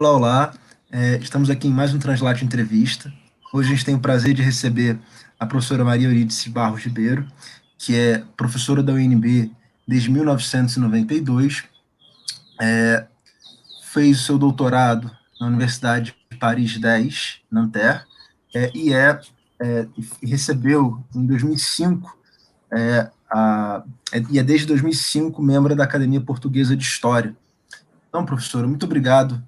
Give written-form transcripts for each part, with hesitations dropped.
Olá, olá. Estamos aqui em mais um Translate Entrevista. Hoje a gente tem o prazer de receber a professora Maria Eurídice Barros Ribeiro, que é professora da UNB desde 1992, fez o seu doutorado na Universidade de Paris 10, Nanterre, e e recebeu em 2005, e é desde 2005 membro da Academia Portuguesa de História. Então, professora, muito obrigado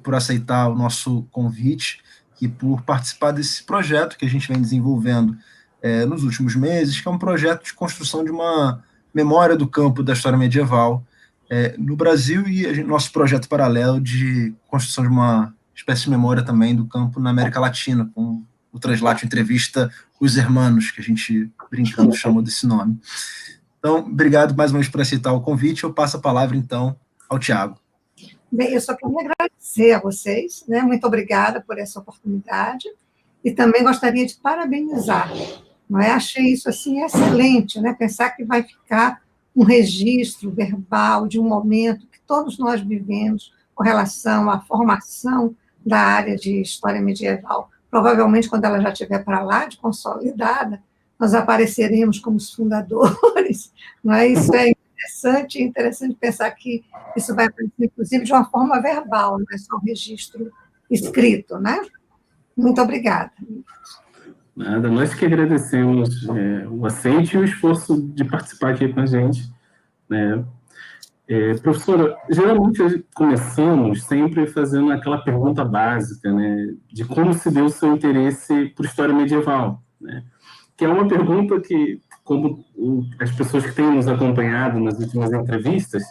por aceitar o nosso convite e por participar desse projeto que a gente vem desenvolvendo nos últimos meses, que é um projeto de construção de uma memória do campo da história medieval no Brasil e nosso projeto paralelo de construção de uma espécie de memória também do campo na América Latina, com o Translate Entrevista Os Hermanos, que a gente, brincando, chamou desse nome. Então, obrigado mais uma vez por aceitar o convite. Eu passo a palavra, então, ao Tiago. Bem, eu só queria agradecer a vocês, né? Muito obrigada por essa oportunidade, e também gostaria de parabenizar, não é? Achei isso, assim, excelente, né? Pensar que vai ficar um registro verbal de um momento que todos nós vivemos com relação à formação da área de história medieval. Provavelmente, quando ela já estiver para lá, de consolidada, nós apareceremos como os fundadores, não é? Isso é interessante pensar que isso vai acontecer, inclusive, de uma forma verbal, não é só um registro escrito, né? Muito obrigada. Nada, nós que agradecemos o aceite e o esforço de participar aqui com a gente, né? Professora, geralmente começamos sempre fazendo aquela pergunta básica, né, de como se deu o seu interesse por história medieval, né? Que é uma pergunta que, como as pessoas que têm nos acompanhado nas últimas entrevistas,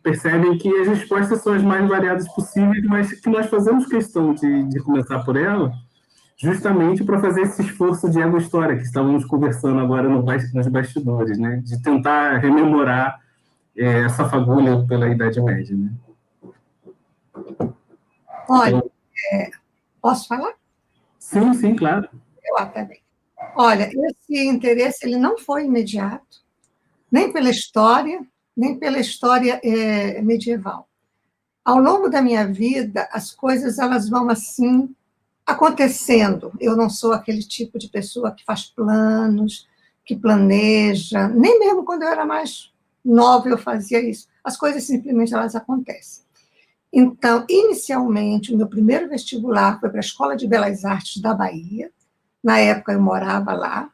percebem que as respostas são as mais variadas possíveis, mas que nós fazemos questão de começar por ela, justamente para fazer esse esforço de ego-história que estávamos conversando agora nos bastidores, né? De tentar rememorar essa fagulha pela Idade Média, né? Olha, posso falar? Sim, claro. Eu até bem. Olha, esse interesse ele não foi imediato, nem pela história, nem pela história medieval. Ao longo da minha vida, as coisas elas vão assim acontecendo. Eu não sou aquele tipo de pessoa que faz planos, que planeja, nem mesmo quando eu era mais nova eu fazia isso. As coisas simplesmente elas acontecem. Então, inicialmente, o meu primeiro vestibular foi para a Escola de Belas Artes da Bahia. Na época eu morava lá.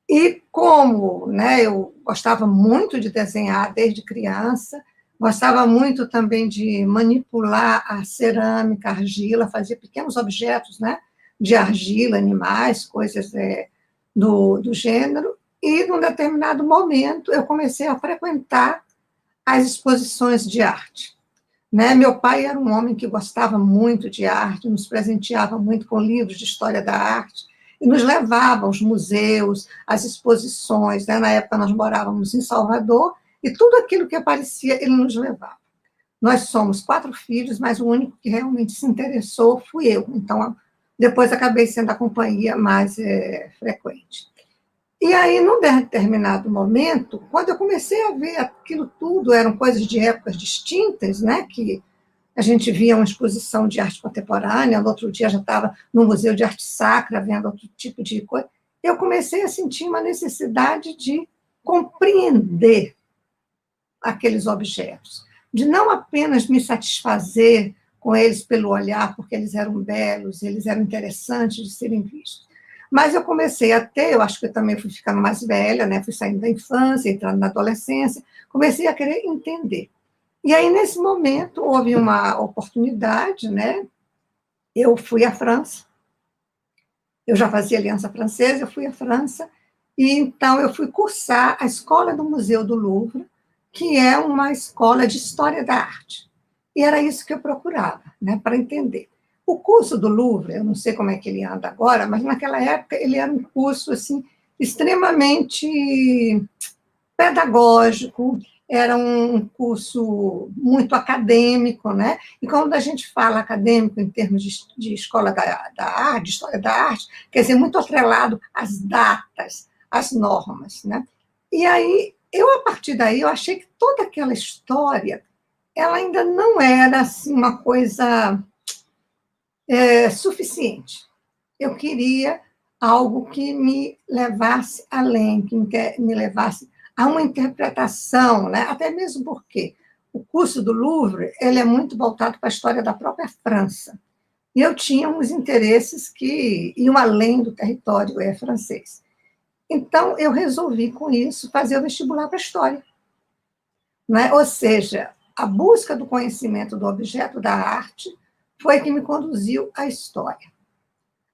E como, né, eu gostava muito de desenhar desde criança, gostava muito também de manipular a cerâmica, a argila, fazia pequenos objetos, né, de argila, animais, coisas do gênero. E, num determinado momento, eu comecei a frequentar as exposições de arte. Né? Meu pai era um homem que gostava muito de arte, nos presenteava muito com livros de história da arte, e nos levava aos museus, às exposições. Né? Na época, nós morávamos em Salvador, e tudo aquilo que aparecia, ele nos levava. Nós somos 4 filhos, mas o único que realmente se interessou fui eu. Então, depois acabei sendo a companhia mais frequente. E aí, num determinado momento, quando eu comecei a ver aquilo tudo, eram coisas de épocas distintas, né, que a gente via uma exposição de arte contemporânea, no outro dia já estava no Museu de Arte Sacra, vendo outro tipo de coisa, eu comecei a sentir uma necessidade de compreender aqueles objetos, de não apenas me satisfazer com eles pelo olhar, porque eles eram belos, eles eram interessantes de serem vistos. Mas eu comecei a ter, eu acho que eu também fui ficando mais velha, né? Fui saindo da infância, entrando na adolescência, comecei a querer entender. E aí, nesse momento, houve uma oportunidade, né? Eu fui à França, eu já fazia Aliança Francesa, eu fui à França, e então eu fui cursar a Escola do Museu do Louvre, que é uma escola de História da Arte. E era isso que eu procurava, né? Para entender. O curso do Louvre, eu não sei como é que ele anda agora, mas naquela época ele era um curso assim, extremamente pedagógico, era um curso muito acadêmico, né? E quando a gente fala acadêmico em termos de escola da arte, de história da arte, quer dizer, muito atrelado às datas, às normas, né? E aí, a partir daí, eu achei que toda aquela história, ela ainda não era assim, uma coisa suficiente. Eu queria algo que me levasse além, que me levasse a uma interpretação, né? Até mesmo porque o curso do Louvre ele é muito voltado para a história da própria França. E eu tinha uns interesses que iam além do território francês. Então, eu resolvi, com isso, fazer o vestibular para a história. Né? Ou seja, a busca do conhecimento do objeto da arte foi que me conduziu à história.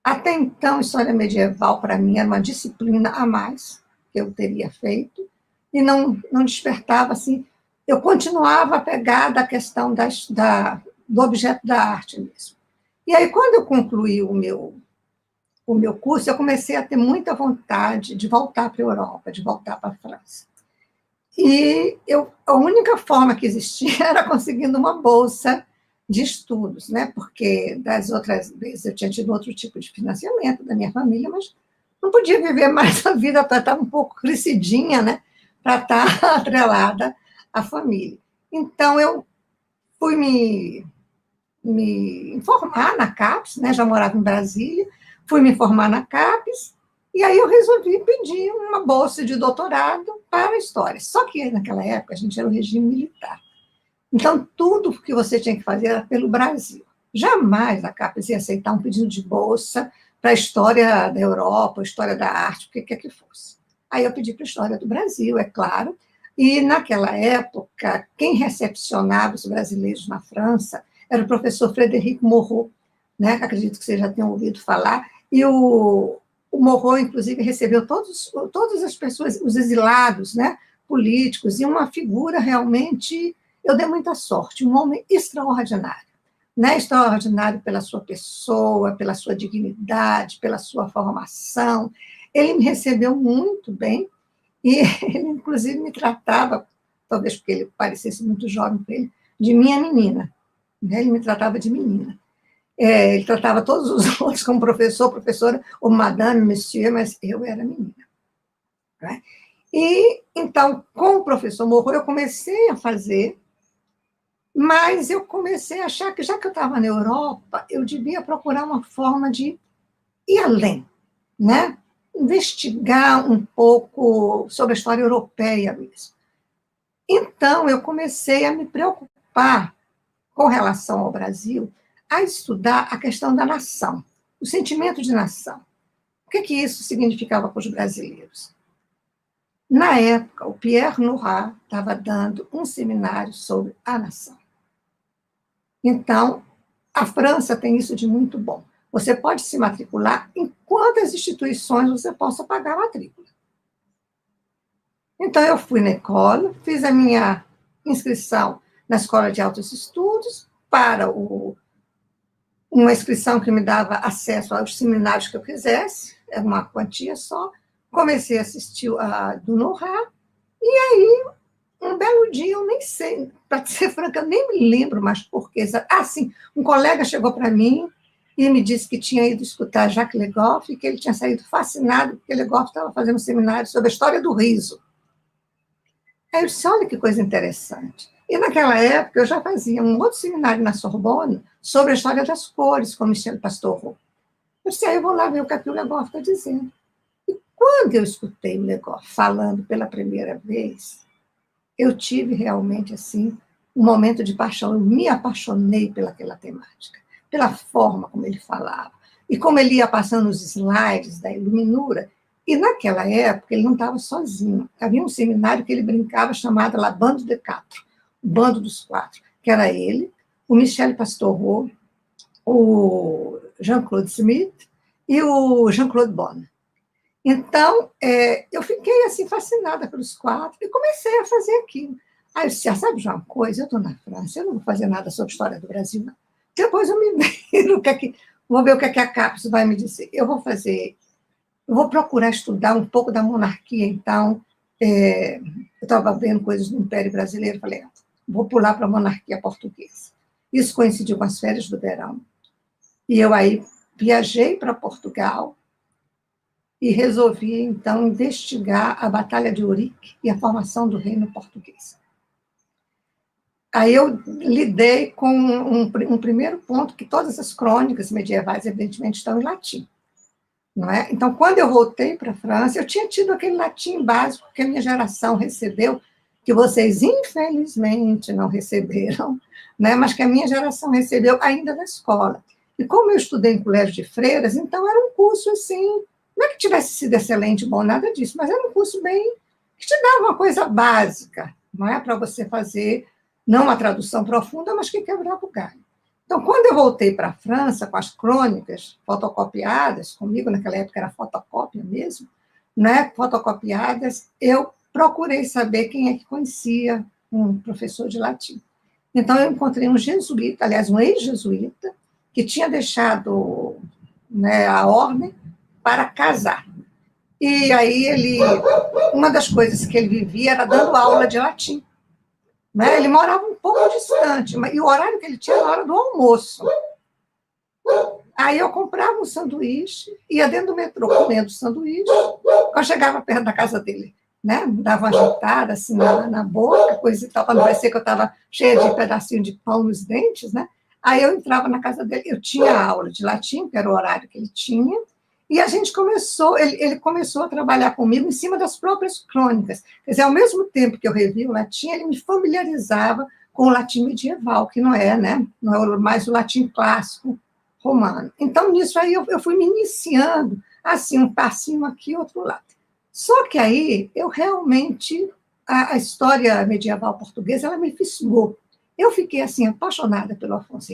Até então, história medieval, para mim, era uma disciplina a mais que eu teria feito, e não despertava, assim, eu continuava apegada à questão do objeto da arte mesmo. E aí, quando eu concluí o meu curso, eu comecei a ter muita vontade de voltar para a Europa, de voltar para a França. E a única forma que existia era conseguindo uma bolsa de estudos, né? Porque das outras vezes eu tinha tido outro tipo de financiamento da minha família, mas não podia viver mais a vida, estava um pouco crescidinha, né? Para estar atrelada à família. Então, eu fui me informar na CAPES, né? Já morava em Brasília, fui me formar na CAPES, e aí eu resolvi pedir uma bolsa de doutorado para a história. Só que naquela época a gente era o regime militar. Então, tudo que você tinha que fazer era pelo Brasil. Jamais a CAPES ia aceitar um pedido de bolsa para a história da Europa, a história da arte, o que quer que fosse. Aí eu pedi para a história do Brasil, é claro, e naquela época, quem recepcionava os brasileiros na França era o professor Frederic Moreau, né? Acredito que vocês já tenham ouvido falar, e o Moreau, inclusive, recebeu todas as pessoas, os exilados, né, políticos, e uma figura realmente, eu dei muita sorte, um homem extraordinário, né, extraordinário pela sua pessoa, pela sua dignidade, pela sua formação. Ele me recebeu muito bem, e ele, inclusive, me tratava, talvez porque ele parecesse muito jovem para ele, de minha menina. Ele me tratava de menina. Ele tratava todos os outros como professor, professora, ou madame, monsieur, mas eu era menina. Né? E, então, com o professor Moreau, eu comecei a fazer, mas eu comecei a achar que, já que eu estava na Europa, eu devia procurar uma forma de ir além, né? Investigar um pouco sobre a história europeia mesmo. Então, eu comecei a me preocupar com relação ao Brasil, a estudar a questão da nação, o sentimento de nação. O que isso significava para os brasileiros? Na época, o Pierre Nora estava dando um seminário sobre a nação. Então, a França tem isso de muito bom. Você pode se matricular em quantas instituições você possa pagar a matrícula. Então, eu fui na escola, fiz a minha inscrição na Escola de Altos Estudos, para uma inscrição que me dava acesso aos seminários que eu quisesse, era uma quantia só. Comecei a assistir a do Nora, e aí, um belo dia, eu nem sei, para ser franca, eu nem me lembro mais por quê. Sim, um colega chegou para mim e me disse que tinha ido escutar Jacques Le Goff e que ele tinha saído fascinado porque Le Goff estava fazendo um seminário sobre a história do riso. Aí eu disse, olha que coisa interessante. E naquela época eu já fazia um outro seminário na Sorbonne sobre a história das cores, com Michel Pastoureau. Eu disse, aí eu vou lá ver o que o Le Goff está dizendo. E quando eu escutei o Le Goff falando pela primeira vez, eu tive realmente, assim, um momento de paixão. Eu me apaixonei pelaquela temática, pela forma como ele falava, e como ele ia passando os slides da iluminura. E naquela época ele não estava sozinho. Havia um seminário que ele brincava chamado La Bande de Quatre, o Bando dos Quatro, que era ele, o Michel Pastoureau, o Jean-Claude Smith e o Jean-Claude Bonne. Então, eu fiquei assim fascinada pelos quatro e comecei a fazer aquilo. Aí eu disse, sabe de uma coisa? Eu estou na França, eu não vou fazer nada sobre a história do Brasil, não. Depois eu me viro, vou ver o que a CAPES vai me dizer. Eu vou procurar estudar um pouco da monarquia, então. Eu estava vendo coisas do Império Brasileiro, falei, vou pular para a monarquia portuguesa. Isso coincidiu com as férias do verão. E eu aí viajei para Portugal e resolvi, então, investigar a Batalha de Ourique e a formação do Reino Português. Aí eu lidei com um primeiro ponto, que todas as crônicas medievais, evidentemente, estão em latim. Não é? Então, quando eu voltei para a França, eu tinha tido aquele latim básico que a minha geração recebeu, que vocês, infelizmente, não receberam, né? Mas que a minha geração recebeu ainda na escola. E como eu estudei em colégio de freiras, então era um curso assim, não é que tivesse sido excelente, bom, nada disso, mas era um curso bem, que te dava uma coisa básica, não é? Para você fazer, não uma tradução profunda, mas que quebrava o galho. Então, quando eu voltei para a França, com as crônicas fotocopiadas, comigo naquela época era fotocópia mesmo, né, fotocopiadas, eu procurei saber quem é que conhecia um professor de latim. Então, eu encontrei um jesuíta, aliás, um ex-jesuíta, que tinha deixado, né, a ordem para casar. E aí uma das coisas que ele vivia era dando aula de latim. Né? Ele morava um pouco distante, e o horário que ele tinha era a hora do almoço. Aí eu comprava um sanduíche, ia dentro do metrô comendo sanduíche, eu chegava perto da casa dele, né? Dava uma agitada assim na boca, coisa e tal, para não parecer que eu estava cheia de pedacinho de pão nos dentes, né? Aí eu entrava na casa dele, eu tinha aula de latim, que era o horário que ele tinha, e a gente começou, ele começou a trabalhar comigo em cima das próprias crônicas. Quer dizer, ao mesmo tempo que eu revia o latim, ele me familiarizava com o latim medieval, que não é, né? Não é mais o latim clássico romano. Então, nisso aí, eu fui me iniciando, assim, um passinho aqui, outro lá. Só que aí, eu realmente, a história medieval portuguesa, ela me fisgou. Eu fiquei, assim, apaixonada pelo Afonso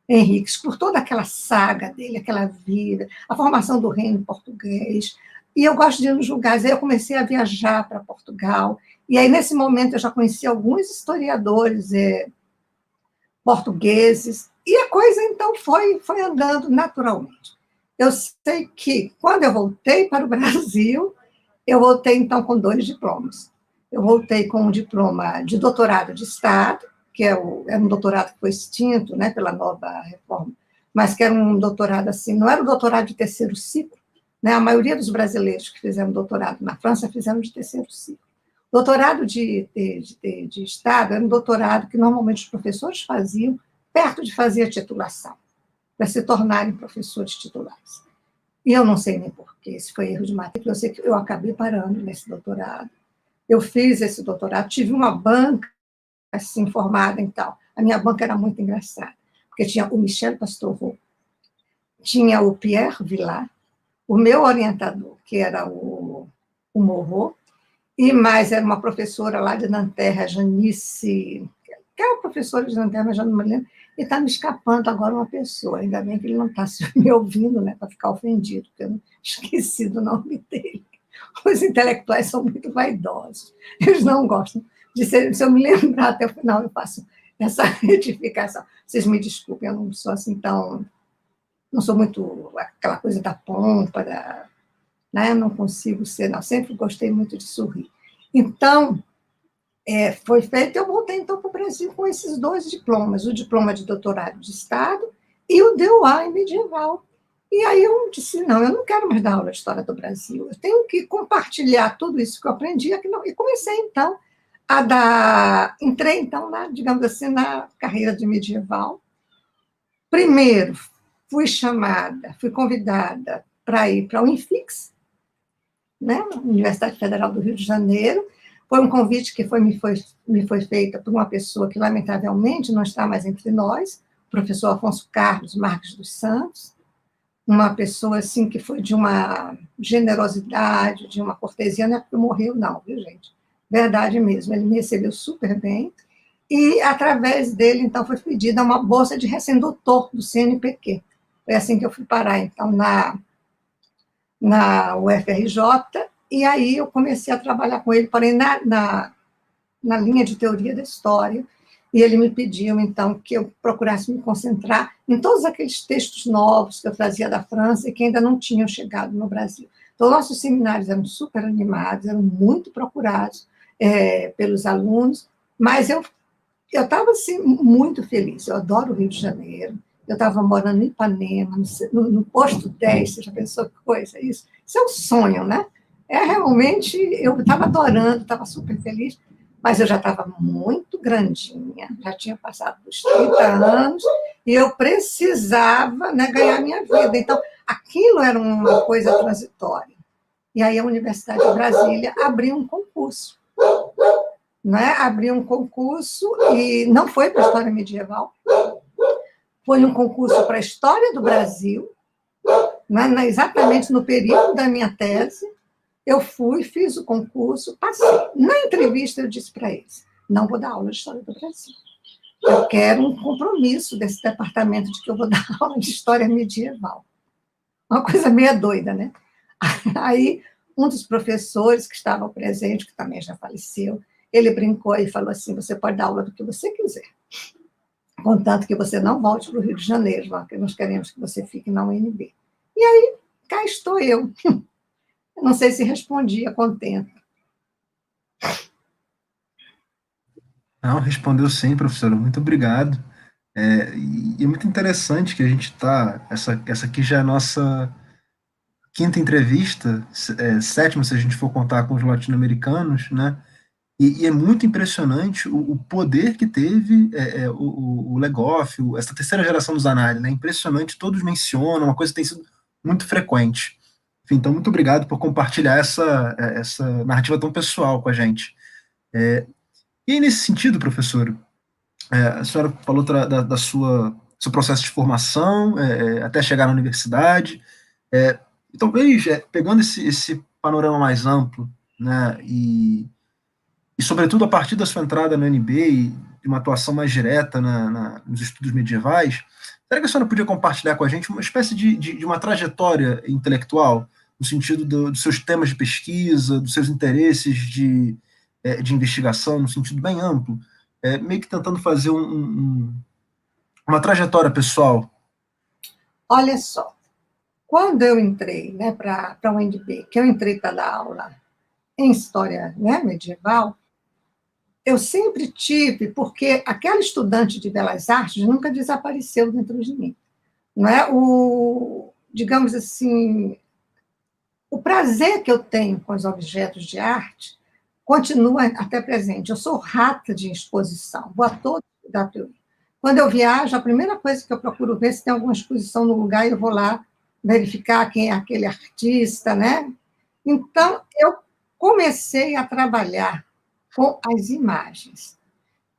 Henriques, por toda aquela saga dele, aquela vida, a formação do reino português. E eu gosto de ir nos lugares. Aí eu comecei a viajar para Portugal. E aí, nesse momento, eu já conheci alguns historiadores portugueses. E a coisa, então, foi andando naturalmente. Eu sei que, quando eu voltei para o Brasil, eu voltei, então, com 2 diplomas. Eu voltei com um diploma de doutorado de Estado, que era um doutorado que foi extinto, né, pela nova reforma, mas que era um doutorado assim, não era o doutorado de terceiro ciclo, né, a maioria dos brasileiros que fizeram doutorado na França fizeram de terceiro ciclo. Doutorado de Estado era um doutorado que normalmente os professores faziam perto de fazer a titulação, para se tornarem professores titulares. E eu não sei nem porquê, se foi erro de matrícula, eu sei que eu acabei parando nesse doutorado. Eu fiz esse doutorado, tive uma banca assim, formada e tal. A minha banca era muito engraçada, porque tinha o Michel Pastoureau, tinha o Pierre Vilar, o meu orientador, que era o Moreau, e mais era uma professora lá de Nanterre, a Janice, que era professora de Nanterre, mas já não me lembro, e está me escapando agora uma pessoa, ainda bem que ele não está me ouvindo, né, para ficar ofendido, porque eu não esqueci do nome dele. Os intelectuais são muito vaidosos, eles não gostam de ser, se eu me lembrar até o final, eu faço essa retificação. Vocês me desculpem, eu não sou assim tão... Não sou muito aquela coisa da pompa, né? Eu não consigo ser, não. Sempre gostei muito de sorrir. Então, foi feito, eu voltei então para o Brasil com esses 2 diplomas, o diploma de doutorado de Estado e o DEUA em medieval. E aí eu disse, não, eu não quero mais dar aula de História do Brasil, eu tenho que compartilhar tudo isso que eu aprendi aqui. E comecei, então, entrei, então, digamos assim, na carreira de medieval. Primeiro, fui convidada para ir para o INFIX, né, Universidade Federal do Rio de Janeiro. Foi um convite que me foi feito por uma pessoa que, lamentavelmente, não está mais entre nós, o professor Afonso Carlos Marques dos Santos, uma pessoa assim que foi de uma generosidade, de uma cortesia, não é porque morreu, não, viu, gente? Verdade mesmo, ele me recebeu super bem, e através dele, então, foi pedida uma bolsa de recém-doutor do CNPq. Foi assim que eu fui parar, então, na UFRJ, e aí eu comecei a trabalhar com ele, porém na linha de teoria da história, e ele me pediu, então, que eu procurasse me concentrar em todos aqueles textos novos que eu trazia da França e que ainda não tinham chegado no Brasil. Então, nossos seminários eram super animados, eram muito procurados pelos alunos, mas eu estava, assim, muito feliz. Eu adoro o Rio de Janeiro, eu estava morando em Ipanema, no posto 10, você já pensou que coisa é isso? Isso é um sonho, né? Realmente, eu estava adorando, estava super feliz, Mas eu já estava muito grandinha, já tinha passado dos 30 anos, e eu precisava, né, ganhar minha vida. Então, aquilo era uma coisa transitória. E aí a Universidade de Brasília abriu um concurso. Né? Abriu um concurso, e não foi para a história medieval, foi um concurso para a história do Brasil, né? Exatamente no período da minha tese. Eu fui, fiz o concurso, passei. Na entrevista, eu disse para eles: não vou dar aula de história do Brasil. Eu quero um compromisso desse departamento de que eu vou dar aula de história medieval. Uma coisa meio doida, né? Aí, um dos professores que estava presente, que também já faleceu, ele brincou e falou assim: você pode dar aula do que você quiser, contanto que você não volte para o Rio de Janeiro, porque nós queremos que você fique na UNB. E aí, cá estou eu. Não sei se respondi a contento. Não, respondeu sim, professora. Muito obrigado. E é muito interessante que a gente está. Essa aqui já é a nossa quinta entrevista, sétima, se a gente for contar com os latino-americanos, né? E é muito impressionante o poder que teve o Legoff, essa terceira geração dos Zanardi, né? Impressionante, todos mencionam, uma coisa que tem sido muito frequente. Enfim, então, muito obrigado por compartilhar essa narrativa tão pessoal com a gente. E aí, nesse sentido, professor, a senhora falou da seu processo de formação, até chegar na universidade, e talvez, pegando esse panorama mais amplo, né, e, sobretudo, a partir da sua entrada na UNB e de uma atuação mais direta nos estudos medievais, será que a senhora podia compartilhar com a gente uma espécie de uma trajetória intelectual, no sentido dos seus temas de pesquisa, dos seus interesses de investigação, no sentido bem amplo, meio que tentando fazer uma trajetória pessoal? Olha só, quando eu entrei, né, para a UNB, que eu entrei para dar aula em história, né, medieval, eu sempre tive, porque aquela estudante de belas artes nunca desapareceu dentro de mim. Não é? Digamos assim, o prazer que eu tenho com os objetos de arte continua até presente. Eu sou rata de exposição, vou a todos os WI. Quando eu viajo, a primeira coisa que eu procuro ver é se tem alguma exposição no lugar, e eu vou lá verificar quem é aquele artista, né? Então, eu comecei a trabalhar com as imagens.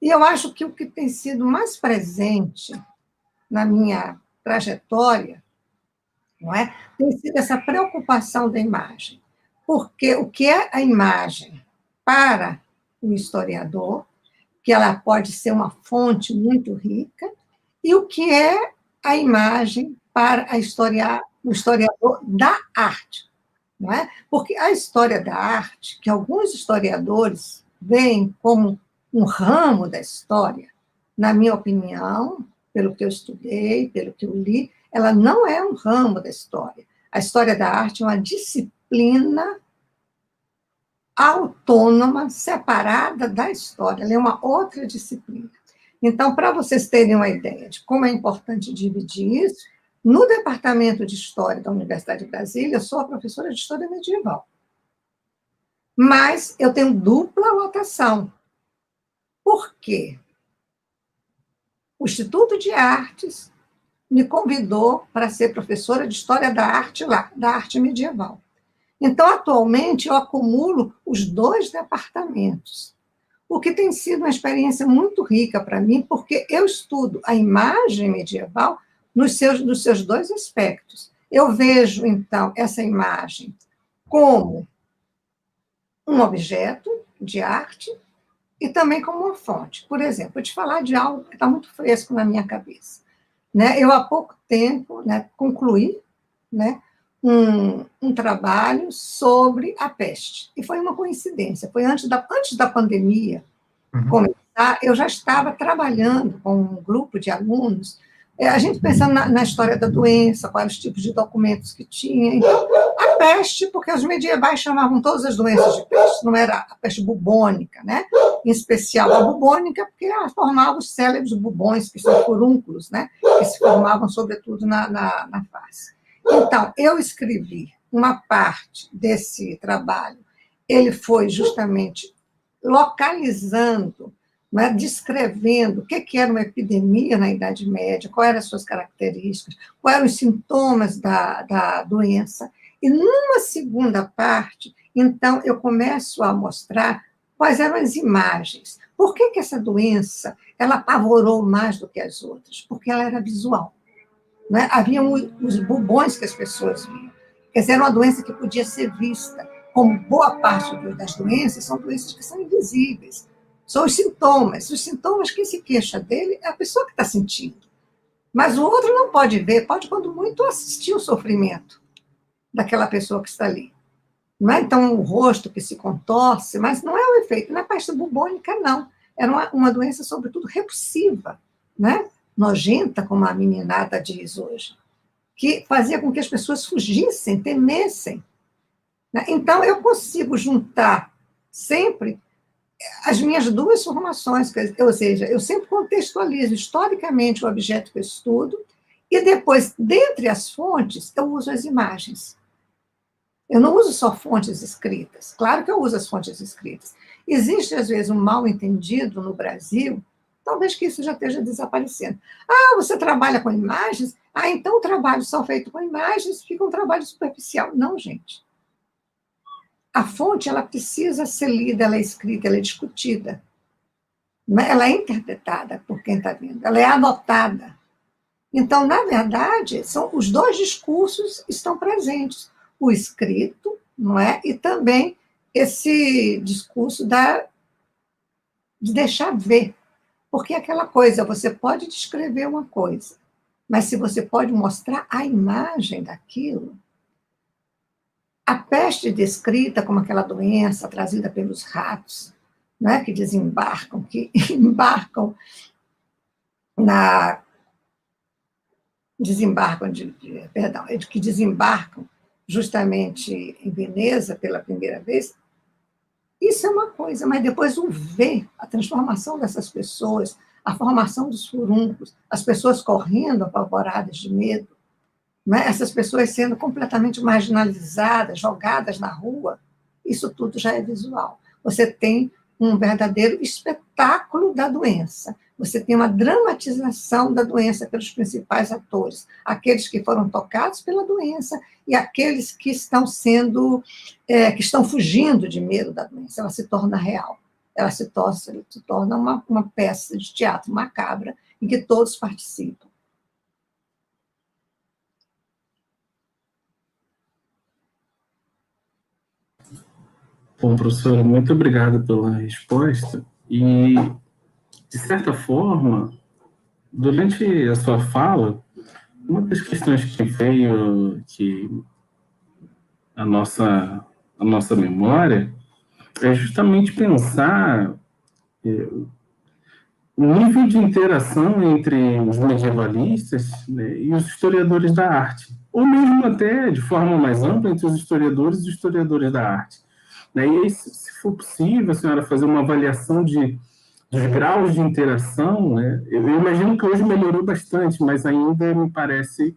E eu acho que o que tem sido mais presente na minha trajetória, não é? Tem sido essa preocupação da imagem. Porque o que é a imagem para o historiador, que ela pode ser uma fonte muito rica, e o que é a imagem para o historiador da arte. Não é? Porque a história da arte, que alguns historiadores veem como um ramo da história, na minha opinião, pelo que eu estudei, pelo que eu li, ela não é um ramo da história. A história da arte é uma disciplina autônoma, separada da história, ela é uma outra disciplina. Então, para vocês terem uma ideia de como é importante dividir isso, no Departamento de História da Universidade de Brasília, eu sou a professora de História Medieval. Mas eu tenho dupla lotação. Por quê? O Instituto de Artes me convidou para ser professora de História da Arte lá, da arte medieval. Então, atualmente, eu acumulo os dois departamentos, o que tem sido uma experiência muito rica para mim, porque eu estudo a imagem medieval nos seus dois aspectos. Eu vejo, então, essa imagem como um objeto de arte e também como uma fonte. Por exemplo, vou te falar de algo que está muito fresco na minha cabeça. Né? Eu, há pouco tempo, né, concluí, né, um trabalho sobre a peste. E foi uma coincidência. Foi antes da pandemia começar, eu já estava trabalhando com um grupo de alunos, a gente pensando na história da doença, quais os tipos de documentos que tinha. Então, a peste, porque os medievais chamavam todas as doenças de peste, não era a peste bubônica, né? Em especial a bubônica, porque ela formava os célebres bubões, que são furúnculos, né? Que se formavam, sobretudo, na face. Então, eu escrevi uma parte desse trabalho, ele foi justamente localizando, né, descrevendo o que era uma epidemia na Idade Média, quais eram as suas características, quais eram os sintomas da doença. E numa segunda parte, então, eu começo a mostrar quais eram as imagens. Por que essa doença ela apavorou mais do que as outras? Porque ela era visual. Né? Haviam os bubões que as pessoas viam. Quer dizer, era uma doença que podia ser vista, como boa parte das doenças são doenças que são invisíveis. São os sintomas. Os sintomas, quem se queixa dele é a pessoa que está sentindo. Mas o outro não pode ver, pode, quando muito, assistir o sofrimento daquela pessoa que está ali. Não é, então, o rosto que se contorce, mas não é o efeito, não é peste bubônica, não. Era uma doença, sobretudo, repulsiva, né? Nojenta, como a meninada diz hoje, que fazia com que as pessoas fugissem, temessem. Né? Então, eu consigo juntar sempre as minhas duas formações, ou seja, eu sempre contextualizo historicamente o objeto que eu estudo, e depois, dentre as fontes, eu uso as imagens. Eu não uso só fontes escritas. Claro que eu uso as fontes escritas. Existe, às vezes, um mal-entendido no Brasil, talvez que isso já esteja desaparecendo. Ah, você trabalha com imagens? Ah, então o trabalho só feito com imagens fica um trabalho superficial. Não, gente. A fonte, ela precisa ser lida, ela é escrita, ela é discutida. Ela é interpretada por quem está vendo, ela é anotada. Então, na verdade, os dois discursos estão presentes. O escrito, não é? E também esse discurso de deixar ver. Porque é aquela coisa, você pode descrever uma coisa, mas se você pode mostrar a imagem daquilo, a peste descrita como aquela doença trazida pelos ratos, né, que embarcam que desembarcam justamente em Veneza pela primeira vez, isso é uma coisa, mas depois o ver, a transformação dessas pessoas, a formação dos furúnculos, as pessoas correndo apavoradas de medo, né? Essas pessoas sendo completamente marginalizadas, jogadas na rua, isso tudo já é visual. Você tem um verdadeiro espetáculo da doença. Você tem uma dramatização da doença pelos principais atores, aqueles que foram tocados pela doença e aqueles que estão que estão fugindo de medo da doença. Ela se torna real. Ela se torna uma peça de teatro macabra em que todos participam. Bom, professora, muito obrigado pela resposta. E, de certa forma, durante a sua fala, uma das questões que veio a nossa memória é justamente pensar o nível de interação entre os medievalistas, né, e os historiadores da arte, ou mesmo até, de forma mais ampla, entre os historiadores e os historiadores da arte. Né? E aí, se for possível, a senhora fazer uma avaliação dos graus de interação, né? Eu imagino que hoje melhorou bastante, mas ainda me parece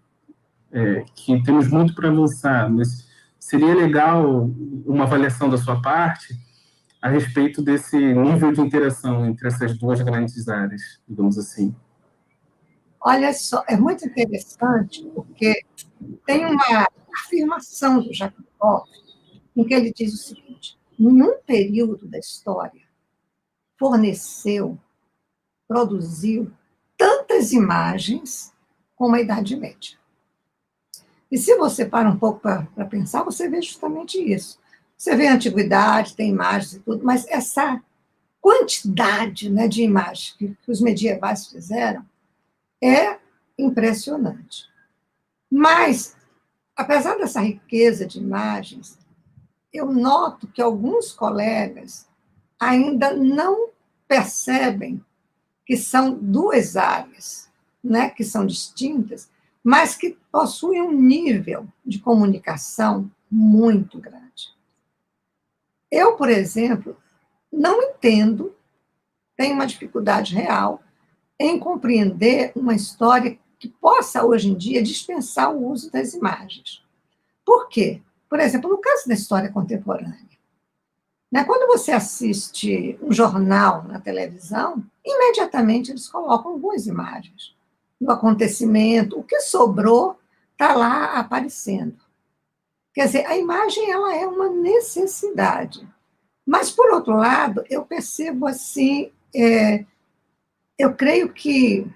que temos muito para avançar. Mas seria legal uma avaliação da sua parte a respeito desse nível de interação entre essas duas grandes áreas, digamos assim. Olha só, é muito interessante, porque tem uma afirmação do Jacques Hoff, em que ele diz o seguinte: nenhum período da história produziu tantas imagens como a Idade Média. E se você para um pouco para pensar, você vê justamente isso. Você vê a antiguidade, tem imagens e tudo, mas essa quantidade, né, de imagens que os medievais fizeram é impressionante. Mas, apesar dessa riqueza de imagens, eu noto que alguns colegas ainda não percebem que são duas áreas, né, que são distintas, mas que possuem um nível de comunicação muito grande. Eu, por exemplo, não entendo, tenho uma dificuldade real em compreender uma história que possa, hoje em dia, dispensar o uso das imagens. Por quê? Por exemplo, no caso da história contemporânea, Né? Quando você assiste um jornal na televisão, imediatamente eles colocam algumas imagens do acontecimento, o que sobrou está lá aparecendo. Quer dizer, a imagem ela é uma necessidade. Mas, por outro lado, eu percebo assim, eu creio que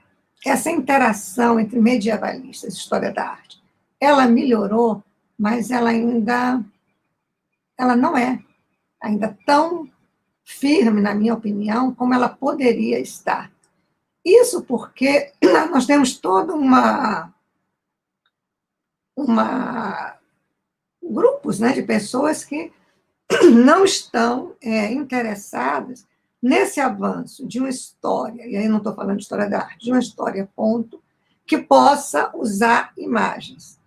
essa interação entre medievalistas e história da arte, ela melhorou, mas ela não é ainda tão firme, na minha opinião, como ela poderia estar. Isso porque nós temos toda grupos, né, de pessoas que não estão interessadas nesse avanço de uma história, e aí não estou falando de história da arte, de uma história, ponto, que possa usar imagens.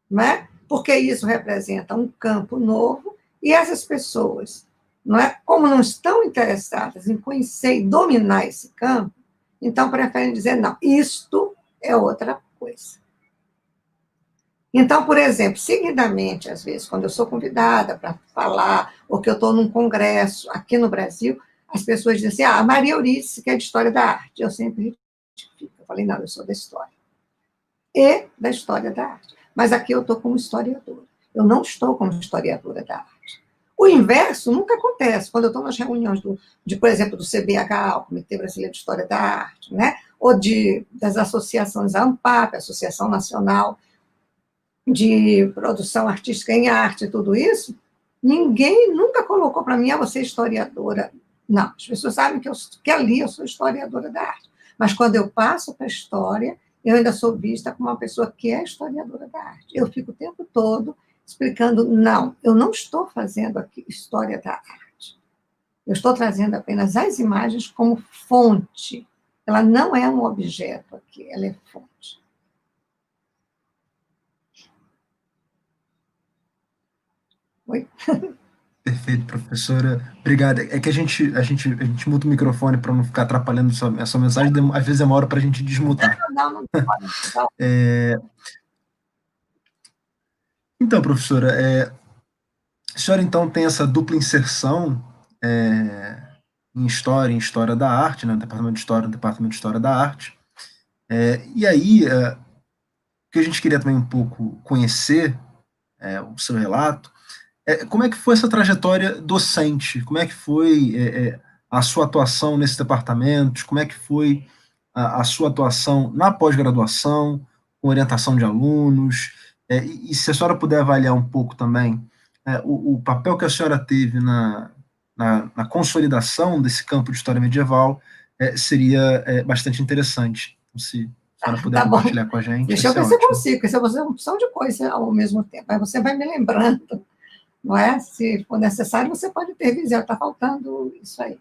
Né? Porque isso representa um campo novo, e essas pessoas, não é, como não estão interessadas em conhecer e dominar esse campo, então preferem dizer, não, isto é outra coisa. Então, por exemplo, seguidamente, às vezes, quando eu sou convidada para falar, ou que eu estou num congresso aqui no Brasil, as pessoas dizem assim, a Maria Euridice, que é de História da Arte. Eu sempre retifico. Eu falei, não, eu sou da História. E da História da Arte. Mas aqui eu estou como historiadora. Eu não estou como historiadora da arte. O inverso nunca acontece. Quando eu estou nas reuniões, por exemplo, do CBH, o Comitê Brasileiro de História da Arte, né? Ou das associações, a ANPAP, Associação Nacional de Produção Artística em Arte, e tudo isso, ninguém nunca colocou para mim, você é historiadora. Não, as pessoas sabem que ali eu sou historiadora da arte. Mas quando eu passo para a história, eu ainda sou vista como uma pessoa que é historiadora da arte. Eu fico o tempo todo explicando, não, eu não estou fazendo aqui história da arte. Eu estou trazendo apenas as imagens como fonte. Ela não é um objeto aqui, ela é fonte. Oi? Perfeito, professora. Obrigada. É que a gente muta o microfone para não ficar atrapalhando a sua mensagem, às vezes demora para a gente desmutar. Não. Então, professora, a senhora então tem essa dupla inserção em história da arte, né, no departamento de história, no departamento de história da arte. E aí, o que a gente queria também um pouco conhecer, o seu relato, como é que foi essa trajetória docente? Como é que foi a sua atuação nesse departamento? Como é que foi a sua atuação na pós-graduação, com orientação de alunos? E se a senhora puder avaliar um pouco também o papel que a senhora teve na consolidação desse campo de história medieval, seria bastante interessante. Então, se a senhora puder compartilhar com a gente. Deixa eu ver se eu consigo, porque você é uma opção de coisa ao mesmo tempo. Aí você vai me lembrando, não é? Se for necessário, você pode ter visão, está faltando isso aí.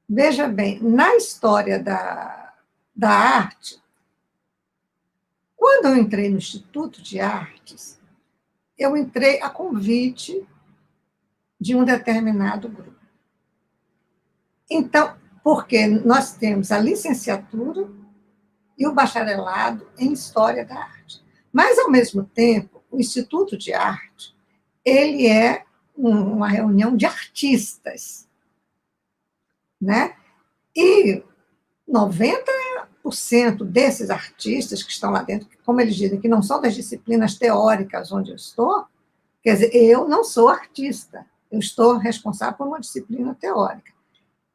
Veja bem, na história da arte, quando eu entrei no Instituto de Artes, eu entrei a convite de um determinado grupo. Então, porque nós temos a licenciatura e o bacharelado em História da Arte. Mas, ao mesmo tempo, o Instituto de Arte, ele é uma reunião de artistas, né? E 90% desses artistas que estão lá dentro, como eles dizem, que não são das disciplinas teóricas onde eu estou, quer dizer, eu não sou artista, eu estou responsável por uma disciplina teórica.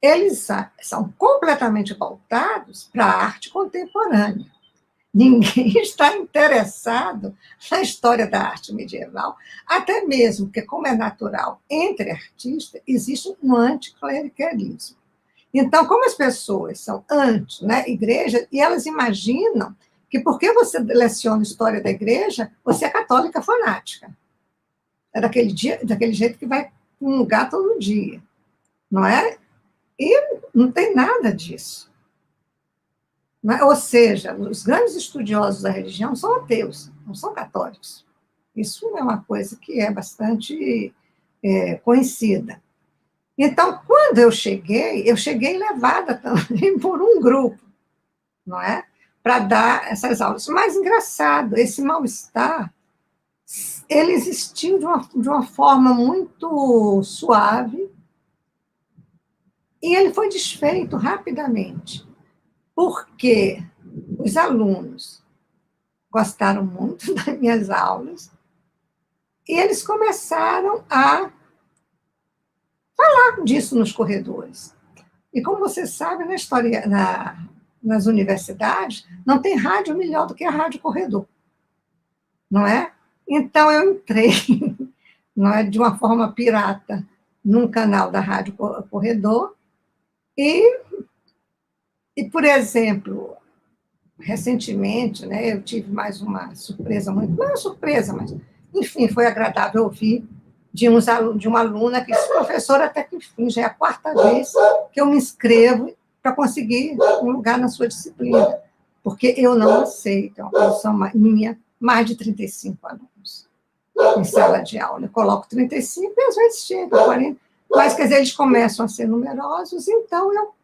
Eles são completamente voltados para a arte contemporânea. Ninguém está interessado na história da arte medieval, até mesmo porque, como é natural, entre artistas, existe um anticlericalismo. Então, como as pessoas são anti-igreja, e elas imaginam que porque você leciona história da igreja, você é católica fanática. É daquele jeito que vai comungar todo dia, não é? E não tem nada disso. Não é? Ou seja, os grandes estudiosos da religião são ateus, não são católicos. Isso é uma coisa que é bastante conhecida. Então, quando eu cheguei levada também por um grupo, não é? Para dar essas aulas. Mas, engraçado, esse mal-estar ele existiu de uma forma muito suave e ele foi desfeito rapidamente, porque os alunos gostaram muito das minhas aulas e eles começaram a falar disso nos corredores. E como você sabe, nas universidades, não tem rádio melhor do que a Rádio Corredor, não é? Então, eu entrei, não é, de uma forma pirata, num canal da Rádio Corredor, e por exemplo, recentemente, né, eu tive mais uma surpresa, não é uma surpresa, mas, enfim, foi agradável ouvir de uma aluna que disse: professora, até que enfim, já é a 4ª vez que eu me inscrevo para conseguir um lugar na sua disciplina, porque eu não aceito, é uma posição minha, mais de 35 alunos em sala de aula. Eu coloco 35 e às vezes chega a 40, mas, quer dizer, eles começam a ser numerosos, então eu,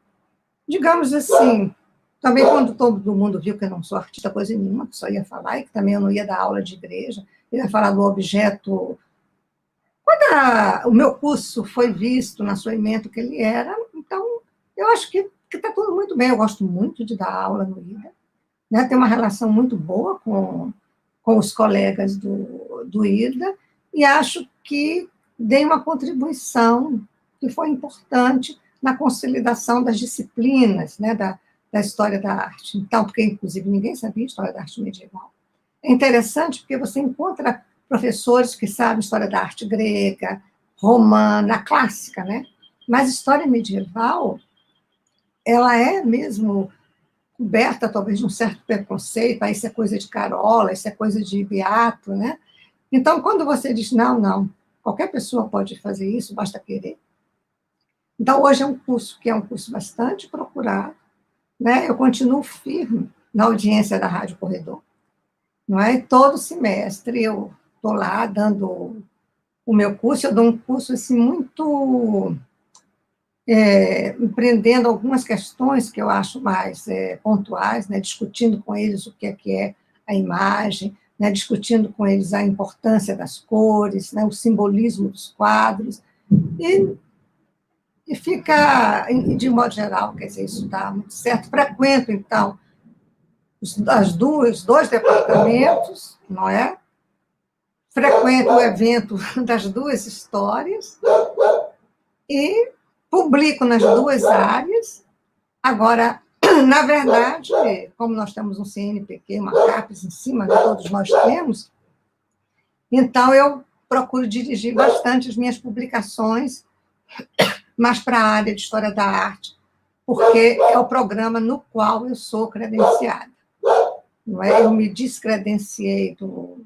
digamos assim, também quando todo mundo viu que eu não sou artista coisa nenhuma, que só ia falar, e que também eu não ia dar aula de igreja, eu ia falar do objeto. Quando o meu curso foi visto na sua ementa que ele era, então eu acho que está tudo muito bem. Eu gosto muito de dar aula no IDA, né? Tenho uma relação muito boa com os colegas do IDA, e acho que dei uma contribuição que foi importante na consolidação das disciplinas, né, da história da arte. Então, porque, inclusive, ninguém sabia história da arte medieval. É interessante porque você encontra professores que sabem história da arte grega, romana, clássica, né? Mas história medieval, ela é mesmo coberta, talvez, de um certo preconceito, isso é coisa de Carola, isso é coisa de Beato, né? Então, quando você diz, não, qualquer pessoa pode fazer isso, basta querer. Então, hoje é um curso que é um curso bastante procurado, né? Eu continuo firme na audiência da Rádio Corredor, não é? Todo semestre eu estou lá dando o meu curso, eu dou um curso assim, muito empreendendo algumas questões que eu acho mais pontuais, né, discutindo com eles o que é a imagem, né, discutindo com eles a importância das cores, né, o simbolismo dos quadros, e fica, de modo geral, quer dizer, isso dá muito certo. Frequento, então, os 2 departamentos, não é? Frequento o evento das 2 histórias e publico nas 2 áreas. Agora, na verdade, como nós temos um CNPq, uma CAPES em cima, né, todos nós temos, então eu procuro dirigir bastante as minhas publicações mais para a área de História da Arte, porque é o programa no qual eu sou credenciada. Não é? Eu me descredenciei do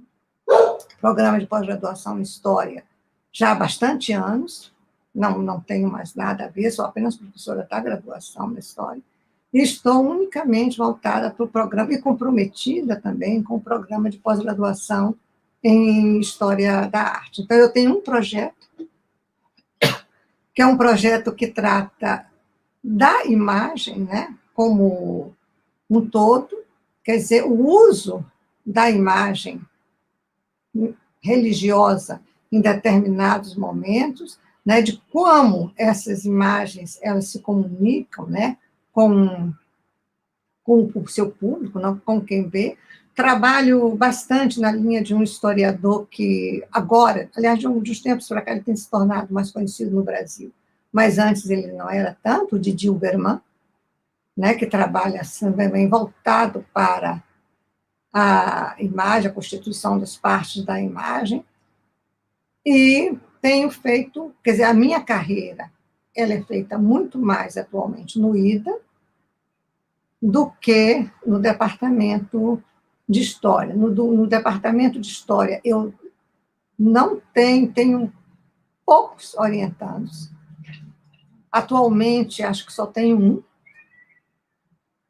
programa de pós-graduação em História já há bastante anos, não tenho mais nada a ver, sou apenas professora da graduação na História, e estou unicamente voltada para o programa, e comprometida também com o programa de pós-graduação em História da Arte. Então, eu tenho um projeto, que é um projeto que trata da imagem, né, como um todo, quer dizer, o uso da imagem religiosa em determinados momentos, né, de como essas imagens elas se comunicam, né, com o seu público, não, com quem vê. Trabalho bastante na linha de um historiador que agora, aliás, de uns tempos para cá, ele tem se tornado mais conhecido no Brasil, mas antes ele não era tanto, o Didi Uberman, né, que trabalha também voltado para a imagem, a constituição das partes da imagem, e tenho feito, quer dizer, a minha carreira, ela é feita muito mais atualmente no IDA do que no departamento de História. No departamento de História, eu não tenho poucos orientandos. Atualmente, acho que só tenho um,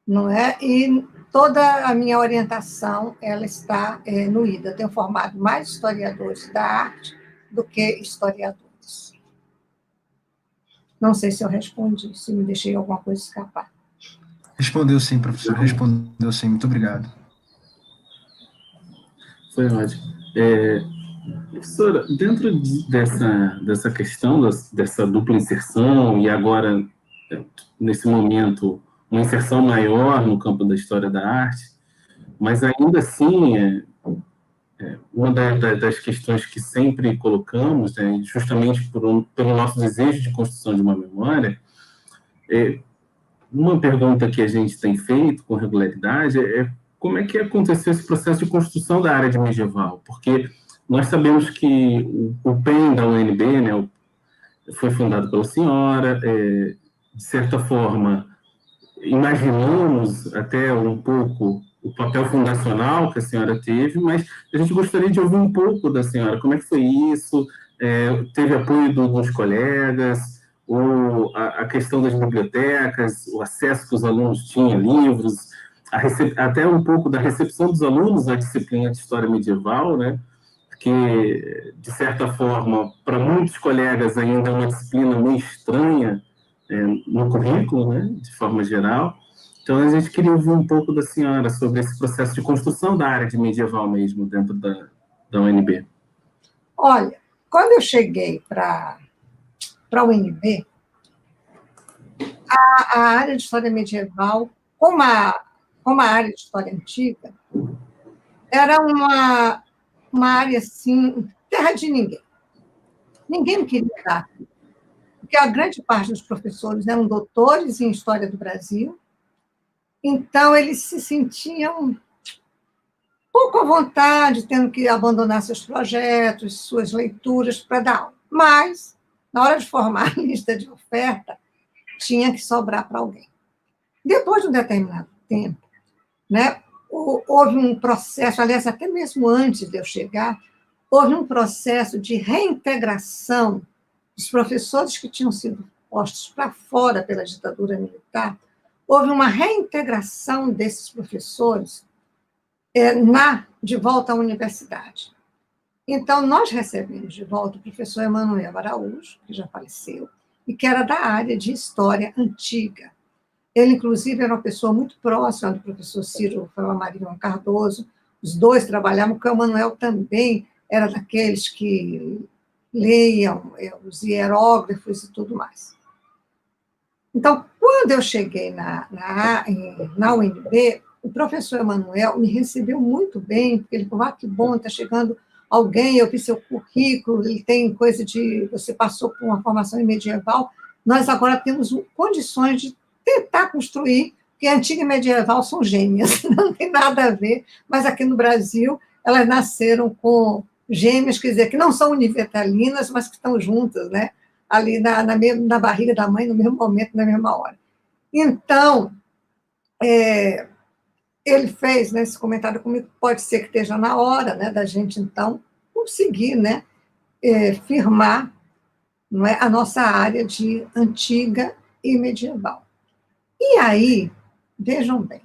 não é? E toda a minha orientação, ela está no IDA. Eu tenho formado mais historiadores da arte do que historiadores. Não sei se eu respondi, se me deixei alguma coisa escapar. Respondeu sim, professor, respondeu sim, muito obrigado. Foi ótimo. Professora, dentro dessa questão, dessa dupla inserção, e agora, nesse momento, uma inserção maior no campo da história da arte, mas ainda assim, uma das questões que sempre colocamos, né, justamente pelo nosso desejo de construção de uma memória, uma pergunta que a gente tem feito com regularidade é como é que aconteceu esse processo de construção da área de medieval, porque nós sabemos que o PEN da UNB, né, foi fundado pela senhora, de certa forma, imaginamos até um pouco o papel fundacional que a senhora teve, mas a gente gostaria de ouvir um pouco da senhora, como é que foi isso, teve apoio dos colegas, ou a questão das bibliotecas, o acesso que os alunos tinham a livros, até um pouco da recepção dos alunos à disciplina de História Medieval, né? Que, de certa forma, para muitos colegas ainda é uma disciplina meio estranha no currículo, né, de forma geral. Então, a gente queria ouvir um pouco da senhora sobre esse processo de construção da área de medieval mesmo dentro da UNB. Olha, quando eu cheguei para a UNB, a área de História Medieval, como a área de História Antiga, era uma área, assim, terra de ninguém. Ninguém queria dar, porque a grande parte dos professores eram doutores em História do Brasil, então eles se sentiam pouco à vontade, tendo que abandonar seus projetos, suas leituras para dar aula. Mas, na hora de formar a lista de oferta, tinha que sobrar para alguém. Depois de um determinado tempo, né, houve um processo, aliás, até mesmo antes de eu chegar, houve um processo de reintegração dos professores que tinham sido postos para fora pela ditadura militar. Houve uma reintegração desses professores de volta à universidade. Então, nós recebemos de volta o professor Emanuel Araújo, que já faleceu, e que era da área de História Antiga. Ele, inclusive, era uma pessoa muito próxima do professor Ciro Flamarion Cardoso. Os dois trabalhavam, porque o Emanuel também era daqueles que leiam os hieróglifos e tudo mais. Então, quando eu cheguei na UNB, o professor Emanuel me recebeu muito bem, porque ele falou, que bom, está chegando alguém, eu vi seu currículo, ele tem coisa de... Você passou por uma formação em medieval, nós agora temos condições de tentar construir, porque antiga e medieval são gêmeas, não tem nada a ver, mas aqui no Brasil elas nasceram com gêmeas, quer dizer, que não são univitalinas, mas que estão juntas, né? Ali na barriga da mãe, no mesmo momento, na mesma hora. Então, ele fez, né, esse comentário comigo, pode ser que esteja na hora, né, da gente, então, conseguir, né, firmar, não é, a nossa área de antiga e medieval. E aí, vejam bem,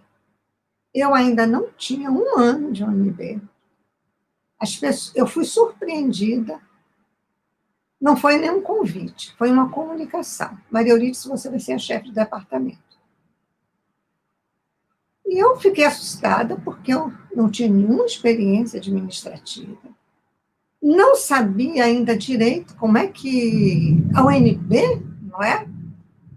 eu ainda não tinha um ano de UNB. Eu fui surpreendida, não foi nenhum convite, foi uma comunicação. Maria Euridice, você vai ser a chefe do departamento. E eu fiquei assustada, porque eu não tinha nenhuma experiência administrativa, não sabia ainda direito como é que a UNB, não é,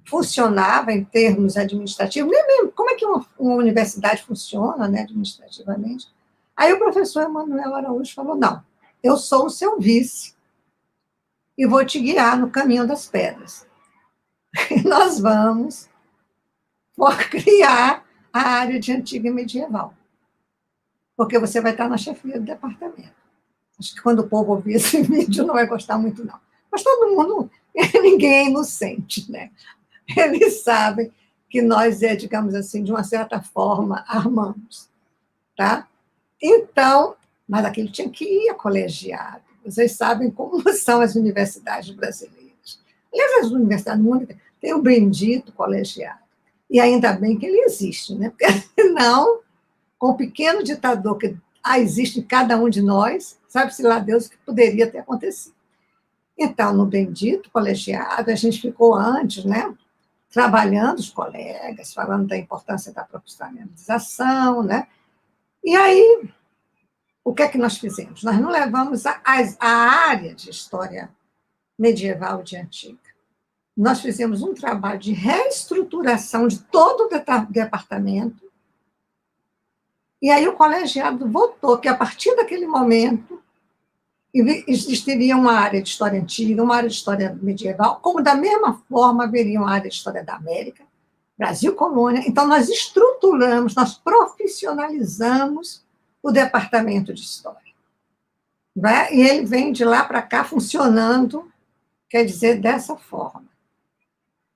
funcionava em termos administrativos, nem mesmo como é que uma universidade funciona, né, administrativamente. Aí o professor Emanuel Araújo falou, não, eu sou o seu vice e vou te guiar no caminho das pedras. E nós vamos criar a área de antiga e medieval, porque você vai estar na chefia do departamento. Acho que quando o povo ouvir esse vídeo não vai gostar muito, não. Mas todo mundo, ninguém é inocente, né? Eles sabem que nós, digamos assim, de uma certa forma, armamos, tá? Então, mas aquilo tinha que ir a colegiado. Vocês sabem como são as universidades brasileiras. Aliás, as universidades únicas têm o bendito colegiado. E ainda bem que ele existe, né? Porque senão, com o pequeno ditador que existe em cada um de nós, sabe-se lá Deus o que poderia ter acontecido. Então, no bendito colegiado, a gente ficou antes, né? Trabalhando os colegas, falando da importância da profissionalização, né? E aí, o que é que nós fizemos? Nós não levamos a área de história medieval de antiga. Nós fizemos um trabalho de reestruturação de todo o departamento, e aí o colegiado votou que, a partir daquele momento, existiria uma área de história antiga, uma área de história medieval, como da mesma forma haveria uma área de história da América, Brasil colônia. Então, nós estruturamos, nós profissionalizamos o departamento de história. Né? E ele vem de lá para cá funcionando, quer dizer, dessa forma.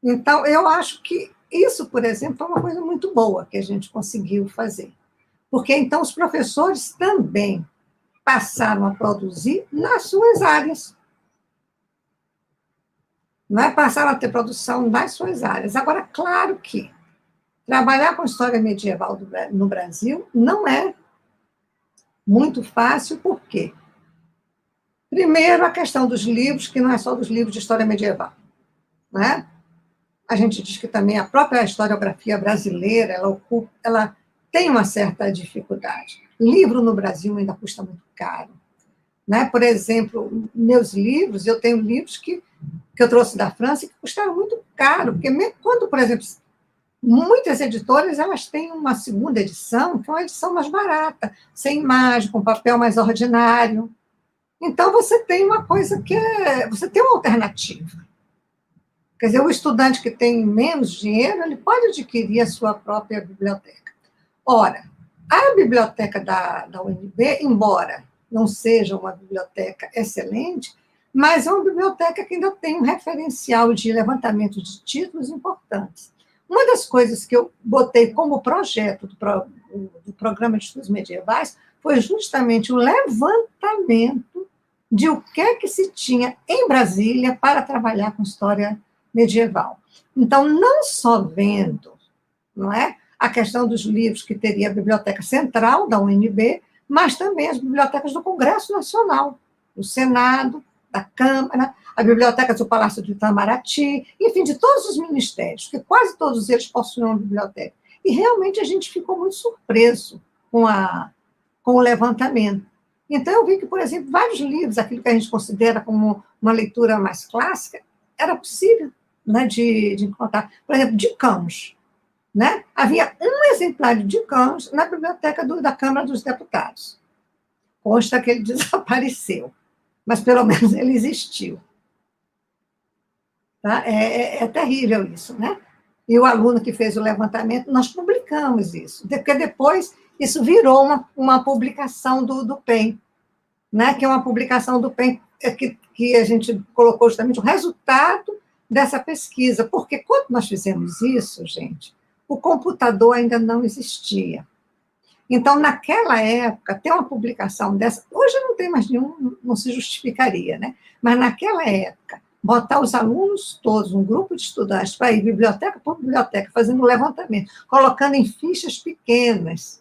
Então, eu acho que isso, por exemplo, é uma coisa muito boa que a gente conseguiu fazer. Porque, então, os professores também passaram a produzir nas suas áreas. Né? Passaram a ter produção nas suas áreas. Agora, claro que trabalhar com história medieval no Brasil não é muito fácil, por quê? Primeiro, a questão dos livros, que não é só dos livros de história medieval. Né? A gente diz que também a própria historiografia brasileira, ela tem uma certa dificuldade. Livro no Brasil ainda custa muito caro. Né? Por exemplo, meus livros, eu tenho livros que eu trouxe da França que custaram muito caro, porque quando, por exemplo, muitas editoras elas têm uma segunda edição, que é uma edição mais barata, sem imagem, com papel mais ordinário. Então, você tem uma coisa você tem uma alternativa. Quer dizer, o estudante que tem menos dinheiro, ele pode adquirir a sua própria biblioteca. Ora, a biblioteca da UNB, embora não seja uma biblioteca excelente, mas é uma biblioteca que ainda tem um referencial de levantamento de títulos importantes. Uma das coisas que eu botei como projeto do Programa de Estudos Medievais foi justamente o levantamento de o que é que se tinha em Brasília para trabalhar com história medieval. Então, não só vendo, não é, a questão dos livros que teria a Biblioteca Central da UNB, mas também as bibliotecas do Congresso Nacional, do Senado, da Câmara, a biblioteca do Palácio do Itamaraty, enfim, de todos os ministérios, que quase todos eles possuem uma biblioteca. E realmente a gente ficou muito surpreso com o levantamento. Então, eu vi que, por exemplo, vários livros, aquilo que a gente considera como uma leitura mais clássica, era possível, né, de encontrar. Por exemplo, de Camus. Né? Havia um exemplar de Camus na biblioteca da Câmara dos Deputados. Consta que ele desapareceu, mas pelo menos ele existiu. Tá? É terrível isso, né? E o aluno que fez o levantamento, nós publicamos isso, porque depois isso virou uma publicação do PEN, né? Que é uma publicação do PEN que a gente colocou justamente o resultado dessa pesquisa, porque quando nós fizemos isso, gente, o computador ainda não existia. Então, naquela época, ter uma publicação dessa, hoje não tem mais nenhum, não se justificaria, né? Mas naquela época, botar os alunos todos, um grupo de estudantes, para ir biblioteca por biblioteca, fazendo levantamento, colocando em fichas pequenas,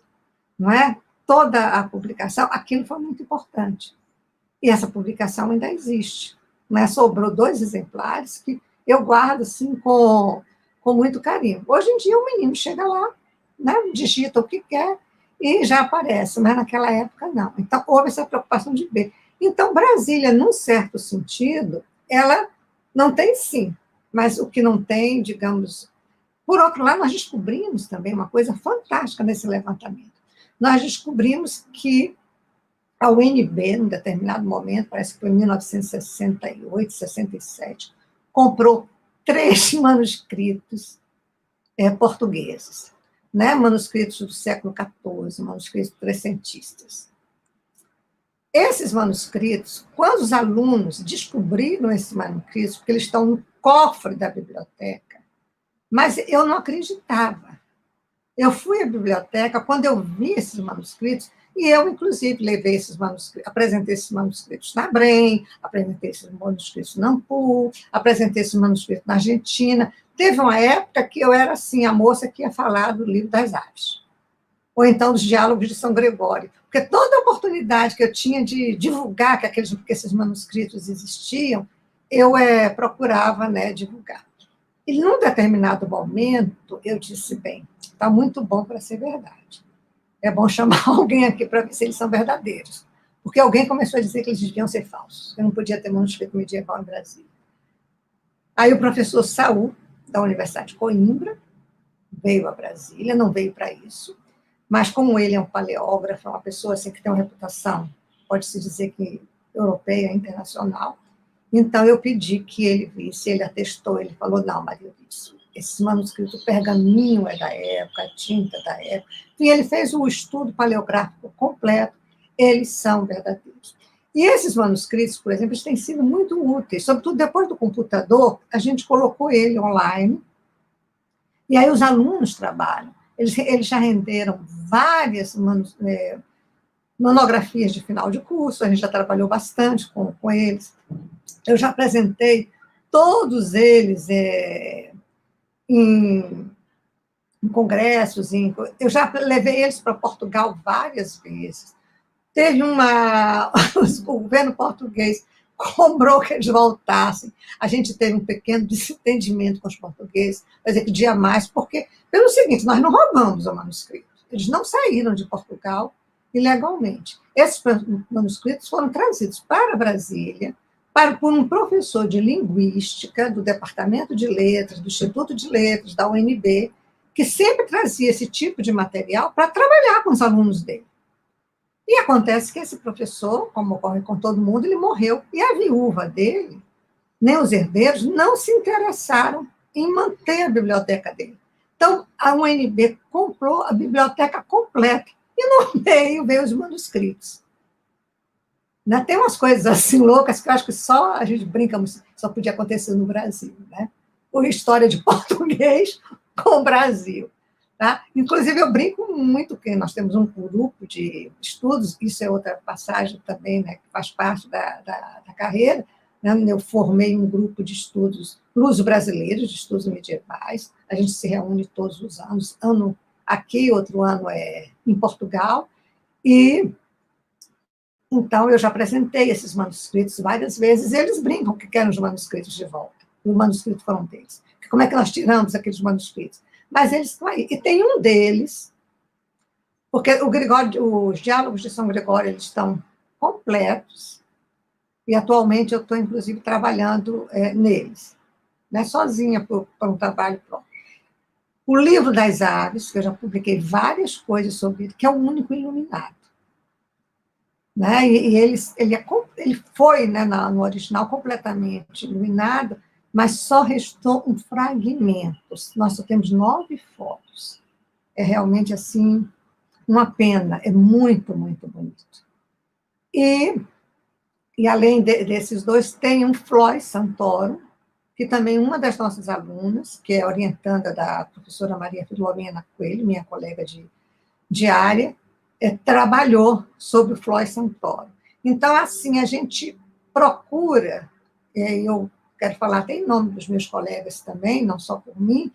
não é? Toda a publicação, aquilo foi muito importante. E essa publicação ainda existe. Não é? Sobrou 2 exemplares que eu guardo assim, com muito carinho. Hoje em dia, o menino chega lá, né, digita o que quer e já aparece, mas naquela época não. Então, houve essa preocupação de ver. Então, Brasília, num certo sentido, ela não tem sim, mas o que não tem, digamos... Por outro lado, nós descobrimos também uma coisa fantástica nesse levantamento. Nós descobrimos que a UNB, num determinado momento, parece que foi em 1968, 67, comprou 3 manuscritos portugueses, né? Manuscritos do século XIV, manuscritos trecentistas. Esses manuscritos, quando os alunos descobriram esses manuscritos, porque eles estão no cofre da biblioteca, mas eu não acreditava. Eu fui à biblioteca, quando eu vi esses manuscritos, e eu, inclusive, levei esses manuscritos, apresentei esses manuscritos na Brem, apresentei esses manuscritos na Ampul, apresentei esses manuscritos na Argentina. Teve uma época que eu era, assim, a moça que ia falar do Livro das Aves, ou então dos Diálogos de São Gregório, porque toda oportunidade que eu tinha de divulgar que esses manuscritos existiam, eu procurava, né, divulgar. E, num determinado momento, eu disse, bem, está muito bom para ser verdade. é bom chamar alguém aqui para ver se eles são verdadeiros. Porque alguém começou a dizer que eles deviam ser falsos, que não podia ter manuscrito medieval em Brasília. Aí o professor Saul, da Universidade de Coimbra, veio a Brasília, não veio para isso, mas como ele é um paleógrafo, uma pessoa assim, que tem uma reputação, pode-se dizer que europeia, internacional, então eu pedi que ele visse, ele atestou, ele falou, não, Maria Eunice, esse manuscrito, o pergaminho é da época, a tinta da época, e ele fez o estudo paleográfico completo, eles são verdadeiros. E esses manuscritos, por exemplo, eles têm sido muito úteis, sobretudo depois do computador, a gente colocou ele online, e aí os alunos trabalham. Eles já renderam várias monografias de final de curso, a gente já trabalhou bastante com eles. Eu já apresentei todos eles em congressos, eu já levei eles para Portugal várias vezes. Teve o governo português cobrou que eles voltassem. A gente teve um pequeno desentendimento com os portugueses, quer dizer, que dia mais, porque, pelo seguinte, nós não roubamos o manuscrito. Eles não saíram de Portugal ilegalmente. Esses manuscritos foram trazidos para Brasília por um professor de linguística do Departamento de Letras, do Instituto de Letras, da UNB, que sempre trazia esse tipo de material para trabalhar com os alunos dele. E acontece que esse professor, como ocorre com todo mundo, ele morreu. E a viúva dele, nem os herdeiros, não se interessaram em manter a biblioteca dele. Então, a UNB comprou a biblioteca completa. E no meio veio os manuscritos. Tem umas coisas assim loucas que eu acho que só a gente brinca, só podia acontecer no Brasil, né? Por história de português com o Brasil. Tá? Inclusive, eu brinco muito que nós temos um grupo de estudos, isso é outra passagem também, né, que faz parte da carreira, né? Eu formei um grupo de estudos luso-brasileiros, de estudos medievais, a gente se reúne todos os anos, ano aqui, outro ano é em Portugal, e então eu já apresentei esses manuscritos várias vezes, e eles brincam que querem os manuscritos de volta, e os manuscritos foram deles. Como é que nós tiramos aqueles manuscritos? Mas eles estão aí. E tem um deles, porque os diálogos de São Gregório eles estão completos, e atualmente eu estou, inclusive, trabalhando neles, né, sozinha, para um trabalho próprio. O livro das aves, que eu já publiquei várias coisas sobre ele, que é o único iluminado. Né, e ele foi, né, no original, completamente iluminado, mas só restou um fragmento. Nós só temos 9 fotos. É realmente, assim, uma pena. É muito, muito bonito. E além desses dois, tem um Floy Santoro, que também uma das nossas alunas, que é orientanda da professora Maria Filomena Coelho, minha colega de área, trabalhou sobre o Floy Santoro. Então, assim, a gente procura, eu quero falar até em nome dos meus colegas também, não só por mim,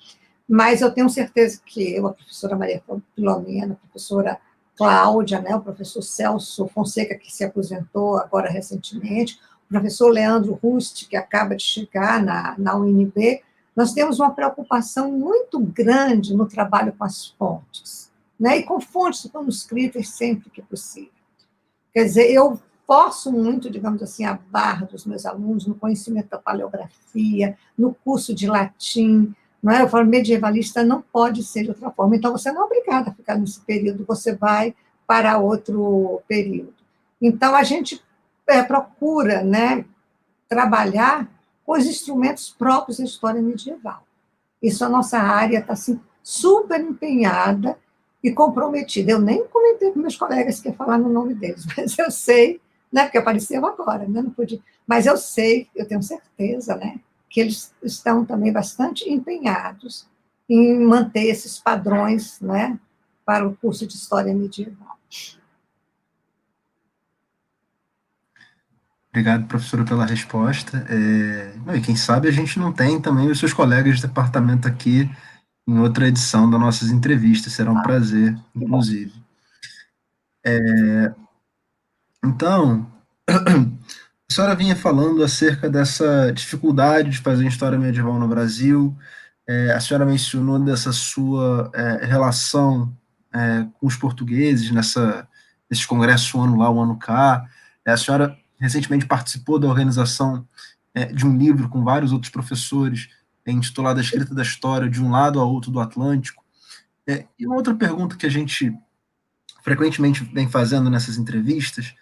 mas eu tenho certeza que eu, a professora Maria Filomena, a professora Cláudia, né, o professor Celso Fonseca, que se aposentou agora recentemente, o professor Leandro Rust, que acaba de chegar na UNB, nós temos uma preocupação muito grande no trabalho com as fontes, né, e com fontes manuscritas sempre que possível. Quer dizer, eu forço muito, digamos assim, a barra dos meus alunos no conhecimento da paleografia, no curso de latim, não é? Eu falo, medievalista não pode ser de outra forma, então você não é obrigada a ficar nesse período, você vai para outro período. Então, a gente procura, né, trabalhar com os instrumentos próprios da história medieval. Isso a nossa área está assim, super empenhada e comprometida. Eu nem comentei com meus colegas que ia falar no nome deles, mas eu sei, né, porque apareceu agora, né, não pude, mas eu sei, eu tenho certeza, né, que eles estão também bastante empenhados em manter esses padrões, né, para o curso de História Medieval. Obrigado, professora, pela resposta. E quem sabe a gente não tem também os seus colegas de departamento aqui em outra edição das nossas entrevistas, será um prazer, inclusive. Então, a senhora vinha falando acerca dessa dificuldade de fazer história medieval no Brasil, a senhora mencionou dessa sua relação com os portugueses nesses congressos, um ano lá, um ano cá. A senhora recentemente participou da organização de um livro com vários outros professores, intitulado A Escrita da História, de um lado ao outro do Atlântico. E uma outra pergunta que a gente frequentemente vem fazendo nessas entrevistas,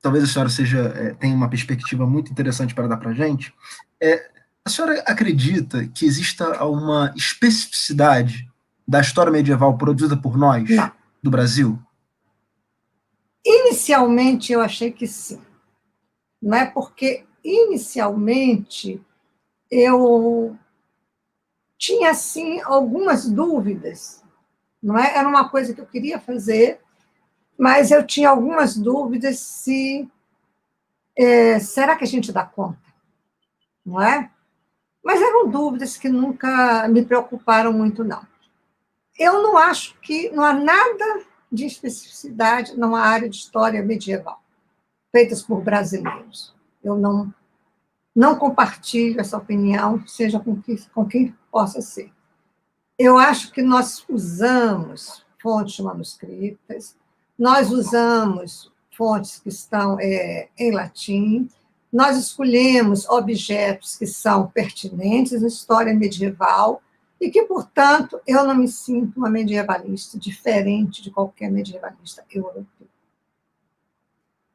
talvez a senhora tenha uma perspectiva muito interessante para dar para a gente, a senhora acredita que exista alguma especificidade da história medieval produzida por nós, Não. do Brasil? Inicialmente, eu achei que sim. Não é porque, inicialmente, eu tinha, sim, algumas dúvidas. Não é? Era uma coisa que eu queria fazer, mas eu tinha algumas dúvidas se... será que a gente dá conta? Não é? Mas eram dúvidas que nunca me preocuparam muito, não. Eu não acho que... Não há nada de especificidade numa área de história medieval, feitas por brasileiros. Eu não compartilho essa opinião, seja com quem possa ser. Eu acho que nós usamos fontes manuscritas, nós usamos fontes que estão em latim, nós escolhemos objetos que são pertinentes à história medieval e que, portanto, eu não me sinto uma medievalista diferente de qualquer medievalista europeu.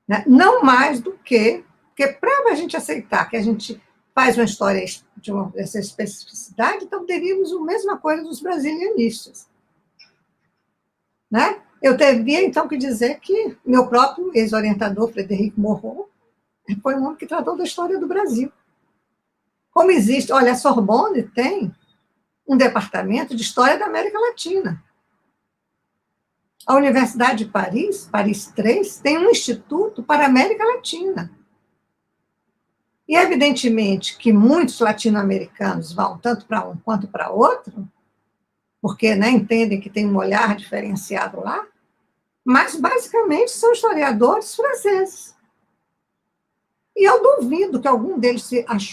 Né? Não mais do que... Porque para a gente aceitar que a gente faz uma história dessa especificidade, então teríamos a mesma coisa dos brasilianistas. Né? Eu teria, então, que dizer que meu próprio ex-orientador, Frederic Moreau, foi um homem que tratou da história do Brasil. Como existe... Olha, a Sorbonne tem um departamento de História da América Latina. A Universidade de Paris, Paris III, tem um instituto para a América Latina. E, evidentemente, que muitos latino-americanos vão tanto para um quanto para outro, porque entendem que tem um olhar diferenciado lá, mas, basicamente, são historiadores franceses. E eu duvido que algum deles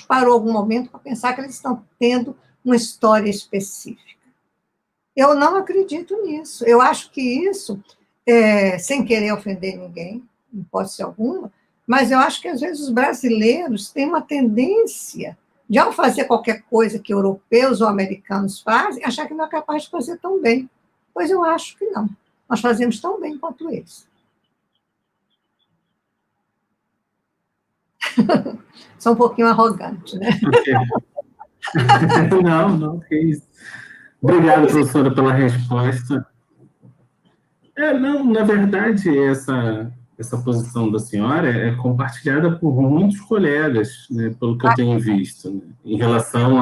parou algum momento para pensar que eles estão tendo uma história específica. Eu não acredito nisso. Eu acho que isso, sem querer ofender ninguém, em hipótese alguma, mas eu acho que, às vezes, os brasileiros têm uma tendência de, ao fazer qualquer coisa que europeus ou americanos fazem, achar que não é capaz de fazer tão bem. Pois eu acho que não. Nós fazemos tão bem quanto eles. Sou um pouquinho arrogante, né? Não, que isso. Obrigado, professora, pela resposta. Não, na verdade, essa posição da senhora é compartilhada por muitos colegas, né, pelo que eu tenho visto, né, em relação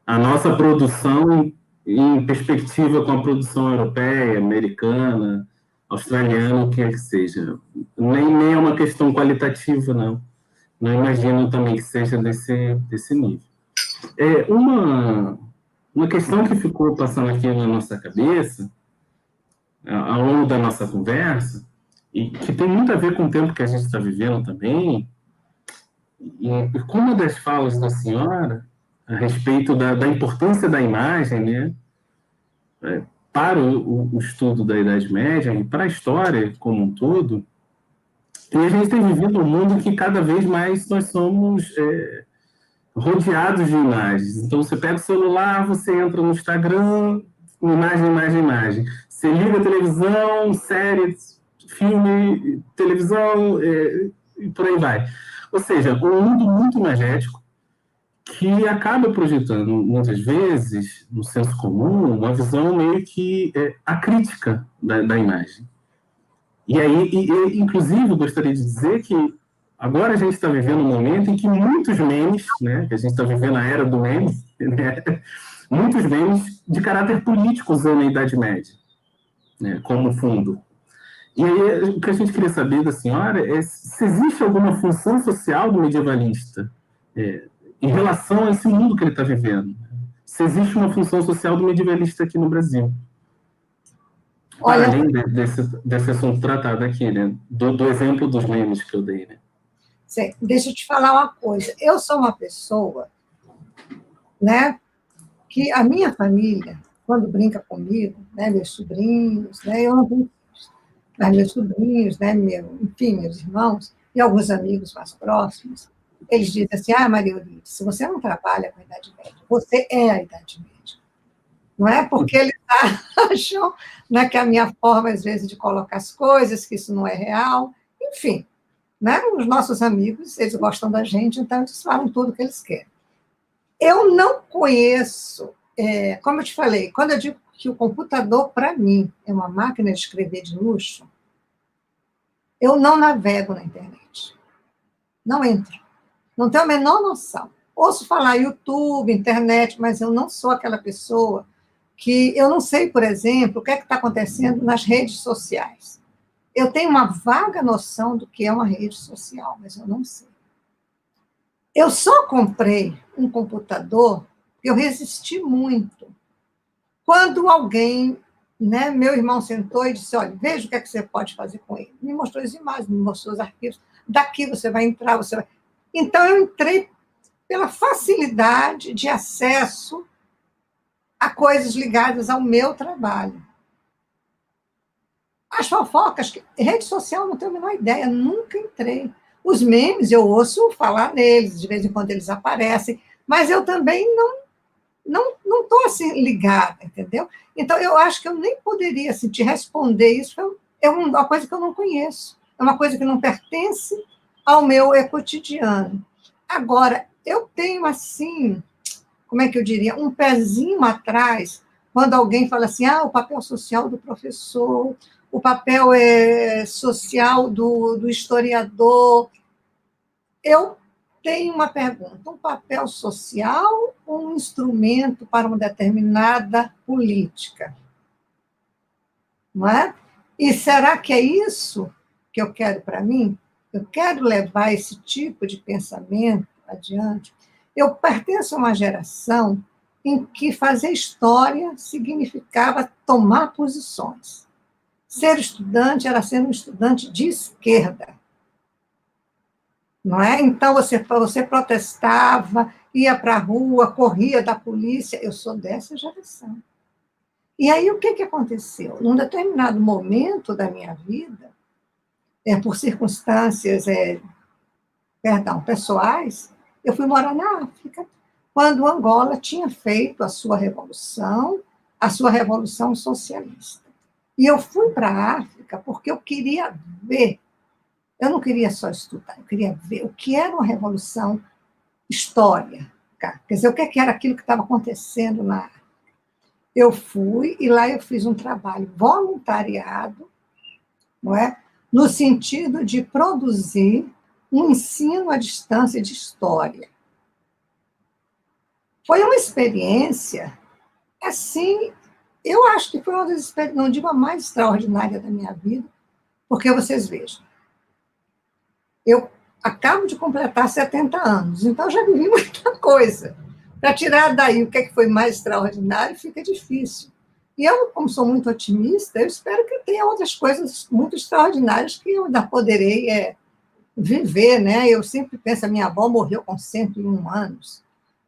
à nossa produção em perspectiva com a produção europeia, americana, australiana, o que é que seja. Nem é uma questão qualitativa, não. Não imagino também que seja desse nível. Uma questão que ficou passando aqui na nossa cabeça, ao longo da nossa conversa, e que tem muito a ver com o tempo que a gente está vivendo também, e com uma das falas da senhora, a respeito da importância da imagem, né, para o estudo da Idade Média e para a história como um todo, e a gente tem vivido um mundo em que cada vez mais nós somos rodeados de imagens. Então, você pega o celular, você entra no Instagram, imagem. Você liga a televisão, séries, filme, televisão, e por aí vai. Ou seja, um mundo muito imagético que acaba projetando, muitas vezes, no senso comum, uma visão meio que acrítica da imagem. E aí, inclusive, gostaria de dizer que agora a gente está vivendo um momento em que muitos memes, né, que a gente está vivendo a era do meme, né, muitos memes de caráter político usando a Idade Média, né, como fundo. E aí, o que a gente queria saber da senhora é se existe alguma função social do medievalista em relação a esse mundo que ele está vivendo. Se existe uma função social do medievalista aqui no Brasil. Olha, além desse assunto tratado aqui, né? Do exemplo dos memes que eu dei, né? Sim, deixa eu te falar uma coisa. Eu sou uma pessoa, né, que a minha família quando brinca comigo, né, meus sobrinhos, né, eu não tenho, mas meus sobrinhos, né, enfim, meus irmãos e alguns amigos mais próximos, eles dizem assim, Maria Euridice, se você não trabalha com a Idade Média, você é a Idade Média. Não é porque eles acham, né, que a minha forma, às vezes, de colocar as coisas, que isso não é real, enfim, né, os nossos amigos, eles gostam da gente, então eles falam tudo o que eles querem. Eu não conheço, como eu te falei, quando eu digo que o computador, para mim, é uma máquina de escrever de luxo, eu não navego na internet. Não entro. Não tenho a menor noção. Ouço falar YouTube, internet, mas eu não sou aquela pessoa que eu não sei, por exemplo, o que é que está acontecendo nas redes sociais. Eu tenho uma vaga noção do que é uma rede social, mas eu não sei. Eu só comprei um computador, eu resisti muito. Quando alguém, né, meu irmão sentou e disse, olha, veja o que é que você pode fazer com ele. Me mostrou as imagens, me mostrou os arquivos. Daqui você vai entrar, você vai... Então, eu entrei pela facilidade de acesso a coisas ligadas ao meu trabalho. As fofocas, rede social, não tenho a menor ideia, nunca entrei. Os memes, eu ouço falar neles, de vez em quando eles aparecem, mas eu também não estou assim ligada, entendeu? Então, eu acho que eu nem poderia assim, te responder isso, é uma coisa que eu não conheço, é uma coisa que não pertence ao meu cotidiano. Agora, eu tenho assim, como é que eu diria, um pezinho atrás, quando alguém fala assim, o papel social do professor, o papel social do historiador. Eu tenho uma pergunta, um papel social ou um instrumento para uma determinada política? Não é? E será que é isso que eu quero para mim? Eu quero levar esse tipo de pensamento adiante. Eu pertenço a uma geração em que fazer história significava tomar posições. Ser estudante era ser um estudante de esquerda. Não é? Então, você protestava, ia para a rua, corria da polícia. Eu sou dessa geração. E aí, o que aconteceu? Num determinado momento da minha vida, por circunstâncias pessoais, eu fui morar na África, quando Angola tinha feito a sua revolução socialista. E eu fui para a África porque eu queria ver, eu não queria só estudar, eu queria ver o que era uma revolução histórica, quer dizer, o que era aquilo que estava acontecendo na África. Eu fui e lá eu fiz um trabalho voluntariado, não é? No sentido de produzir um ensino à distância de história. Foi uma experiência, assim, eu acho que foi uma das experiências, não digo a mais extraordinária da minha vida, porque vocês vejam, eu acabo de completar 70 anos, então já vivi muita coisa. Para tirar daí o que foi mais extraordinário, fica difícil. E eu, como sou muito otimista, eu espero que tenha outras coisas muito extraordinárias que eu ainda poderei viver, né? Eu sempre penso, a minha avó morreu com 101 anos.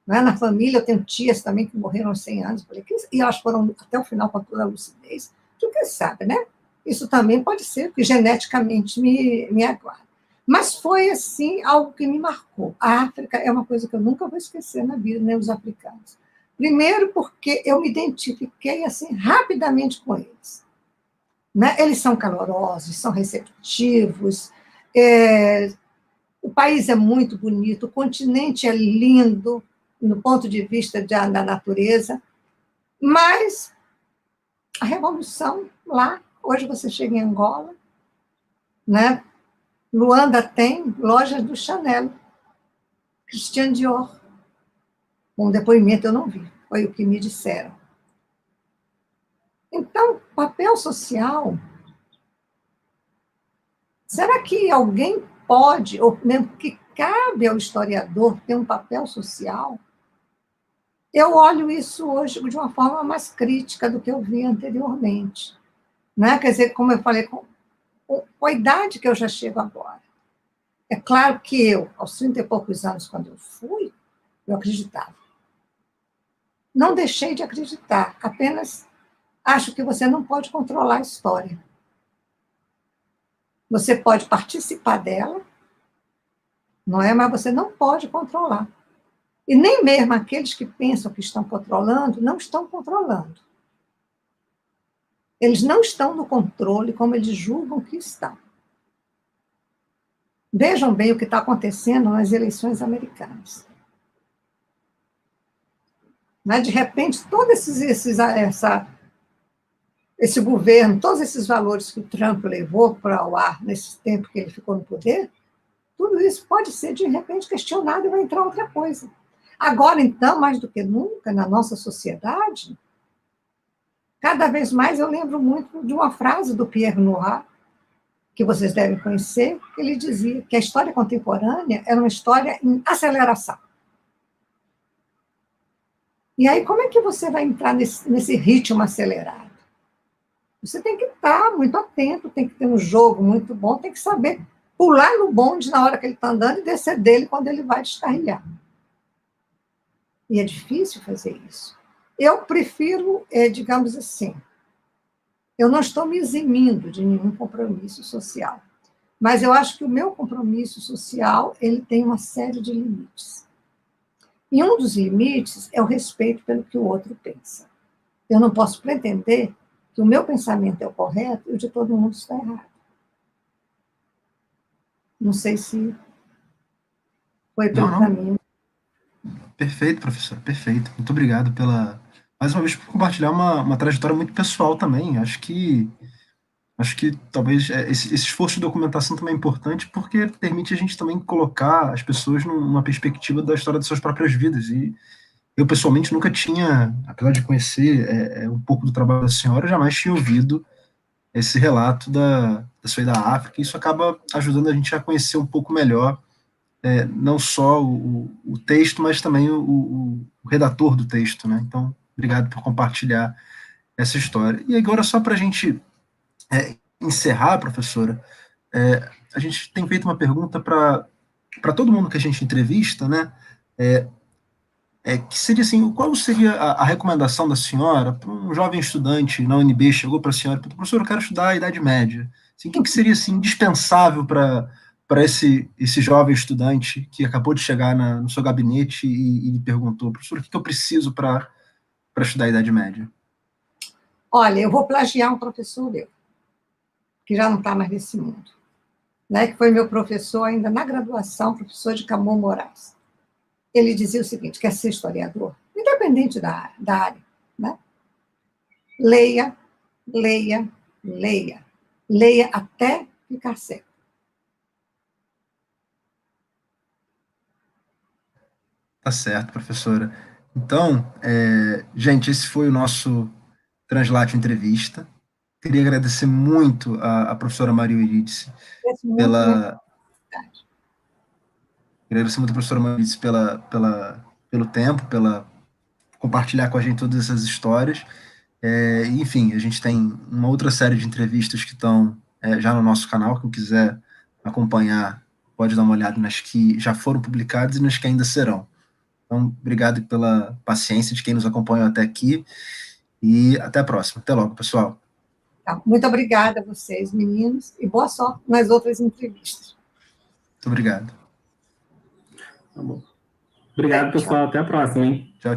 Né? Na família, eu tenho tias também que morreram aos 100 anos. E elas foram até o final com toda a lucidez. Tu que sabe, né? Isso também pode ser, porque geneticamente me aguarda. Mas foi, assim, algo que me marcou. A África é uma coisa que eu nunca vou esquecer na vida, nem os africanos. Primeiro, porque eu me identifiquei, assim, rapidamente com eles. Né? Eles são calorosos, são receptivos, o país é muito bonito, o continente é lindo, no ponto de vista da natureza, mas a revolução lá, hoje você chega em Angola, né? Luanda tem lojas do Chanel, Christian Dior. Um depoimento eu não vi, foi o que me disseram. Então, papel social, será que alguém pode, ou mesmo que cabe ao historiador ter um papel social? Eu olho isso hoje de uma forma mais crítica do que eu vi anteriormente. Né? Quer dizer, como eu falei, com a idade que eu já chego agora. É claro que eu, aos 30 e poucos anos, quando eu fui, eu acreditava. Não deixei de acreditar, apenas acho que você não pode controlar a história. Você pode participar dela, não é? Mas você não pode controlar. E nem mesmo aqueles que pensam que estão controlando, não estão controlando. Eles não estão no controle como eles julgam que estão. Vejam bem o que está acontecendo nas eleições americanas. Né? De repente, todo esse governo, todos esses valores que o Trump levou para o ar nesse tempo que ele ficou no poder, tudo isso pode ser, de repente, questionado e vai entrar outra coisa. Agora, então, mais do que nunca, na nossa sociedade, cada vez mais eu lembro muito de uma frase do Pierre Nora, que vocês devem conhecer, que ele dizia que a história contemporânea era uma história em aceleração. E aí, como é que você vai entrar nesse ritmo acelerado? Você tem que estar muito atento, tem que ter um jogo muito bom, tem que saber pular no bonde na hora que ele está andando e descer dele quando ele vai descarrilhar. E é difícil fazer isso. Eu prefiro, digamos assim, eu não estou me eximindo de nenhum compromisso social, mas eu acho que o meu compromisso social ele tem uma série de limites. E um dos limites é o respeito pelo que o outro pensa. Eu não posso pretender que o meu pensamento é o correto e o de todo mundo está errado. Não sei se foi pelo caminho. Perfeito, professor, perfeito. Muito obrigado mais uma vez, por compartilhar uma trajetória muito pessoal também. Acho que talvez esse esforço de documentação também é importante, porque permite a gente também colocar as pessoas numa perspectiva da história das suas próprias vidas. E eu, pessoalmente, nunca tinha, apesar de conhecer um pouco do trabalho da senhora, jamais tinha ouvido esse relato da sua ida à África. Isso acaba ajudando a gente a conhecer um pouco melhor não só o texto, mas também o redator do texto, né? Então, obrigado por compartilhar essa história. E agora, só para a gente encerrar, professora, a gente tem feito uma pergunta para todo mundo que a gente entrevista, né? Que seria assim, qual seria a recomendação da senhora para um jovem estudante na UNB, chegou para a senhora, professor, eu quero estudar a Idade Média. Assim, o que seria assim, indispensável para esse jovem estudante que acabou de chegar no seu gabinete e lhe perguntou, professor, o que eu preciso para estudar a Idade Média? Olha, eu vou plagiar um professor meu, que já não está mais nesse mundo, né, que foi meu professor ainda na graduação, professor de Camões Moraes. Ele dizia o seguinte, quer ser historiador, independente da área, né? Leia, leia, leia. Leia até ficar cego. Tá certo, professora. Então, gente, esse foi o nosso Translate Entrevista. Queria agradecer muito a professora Maria Eurídice pela... Agradecer muito a professora Maria Eurídice pelo tempo, pela compartilhar com a gente todas essas histórias. Enfim, a gente tem uma outra série de entrevistas que estão já no nosso canal. Quem quiser acompanhar, pode dar uma olhada nas que já foram publicadas e nas que ainda serão. Então, obrigado pela paciência de quem nos acompanhou até aqui e até a próxima. Até logo, pessoal. Tá, muito obrigada a vocês, meninos, e boa sorte nas outras entrevistas. Muito obrigado. Tá bom. Obrigado, pessoal. Até a próxima, hein? Tchau, tchau.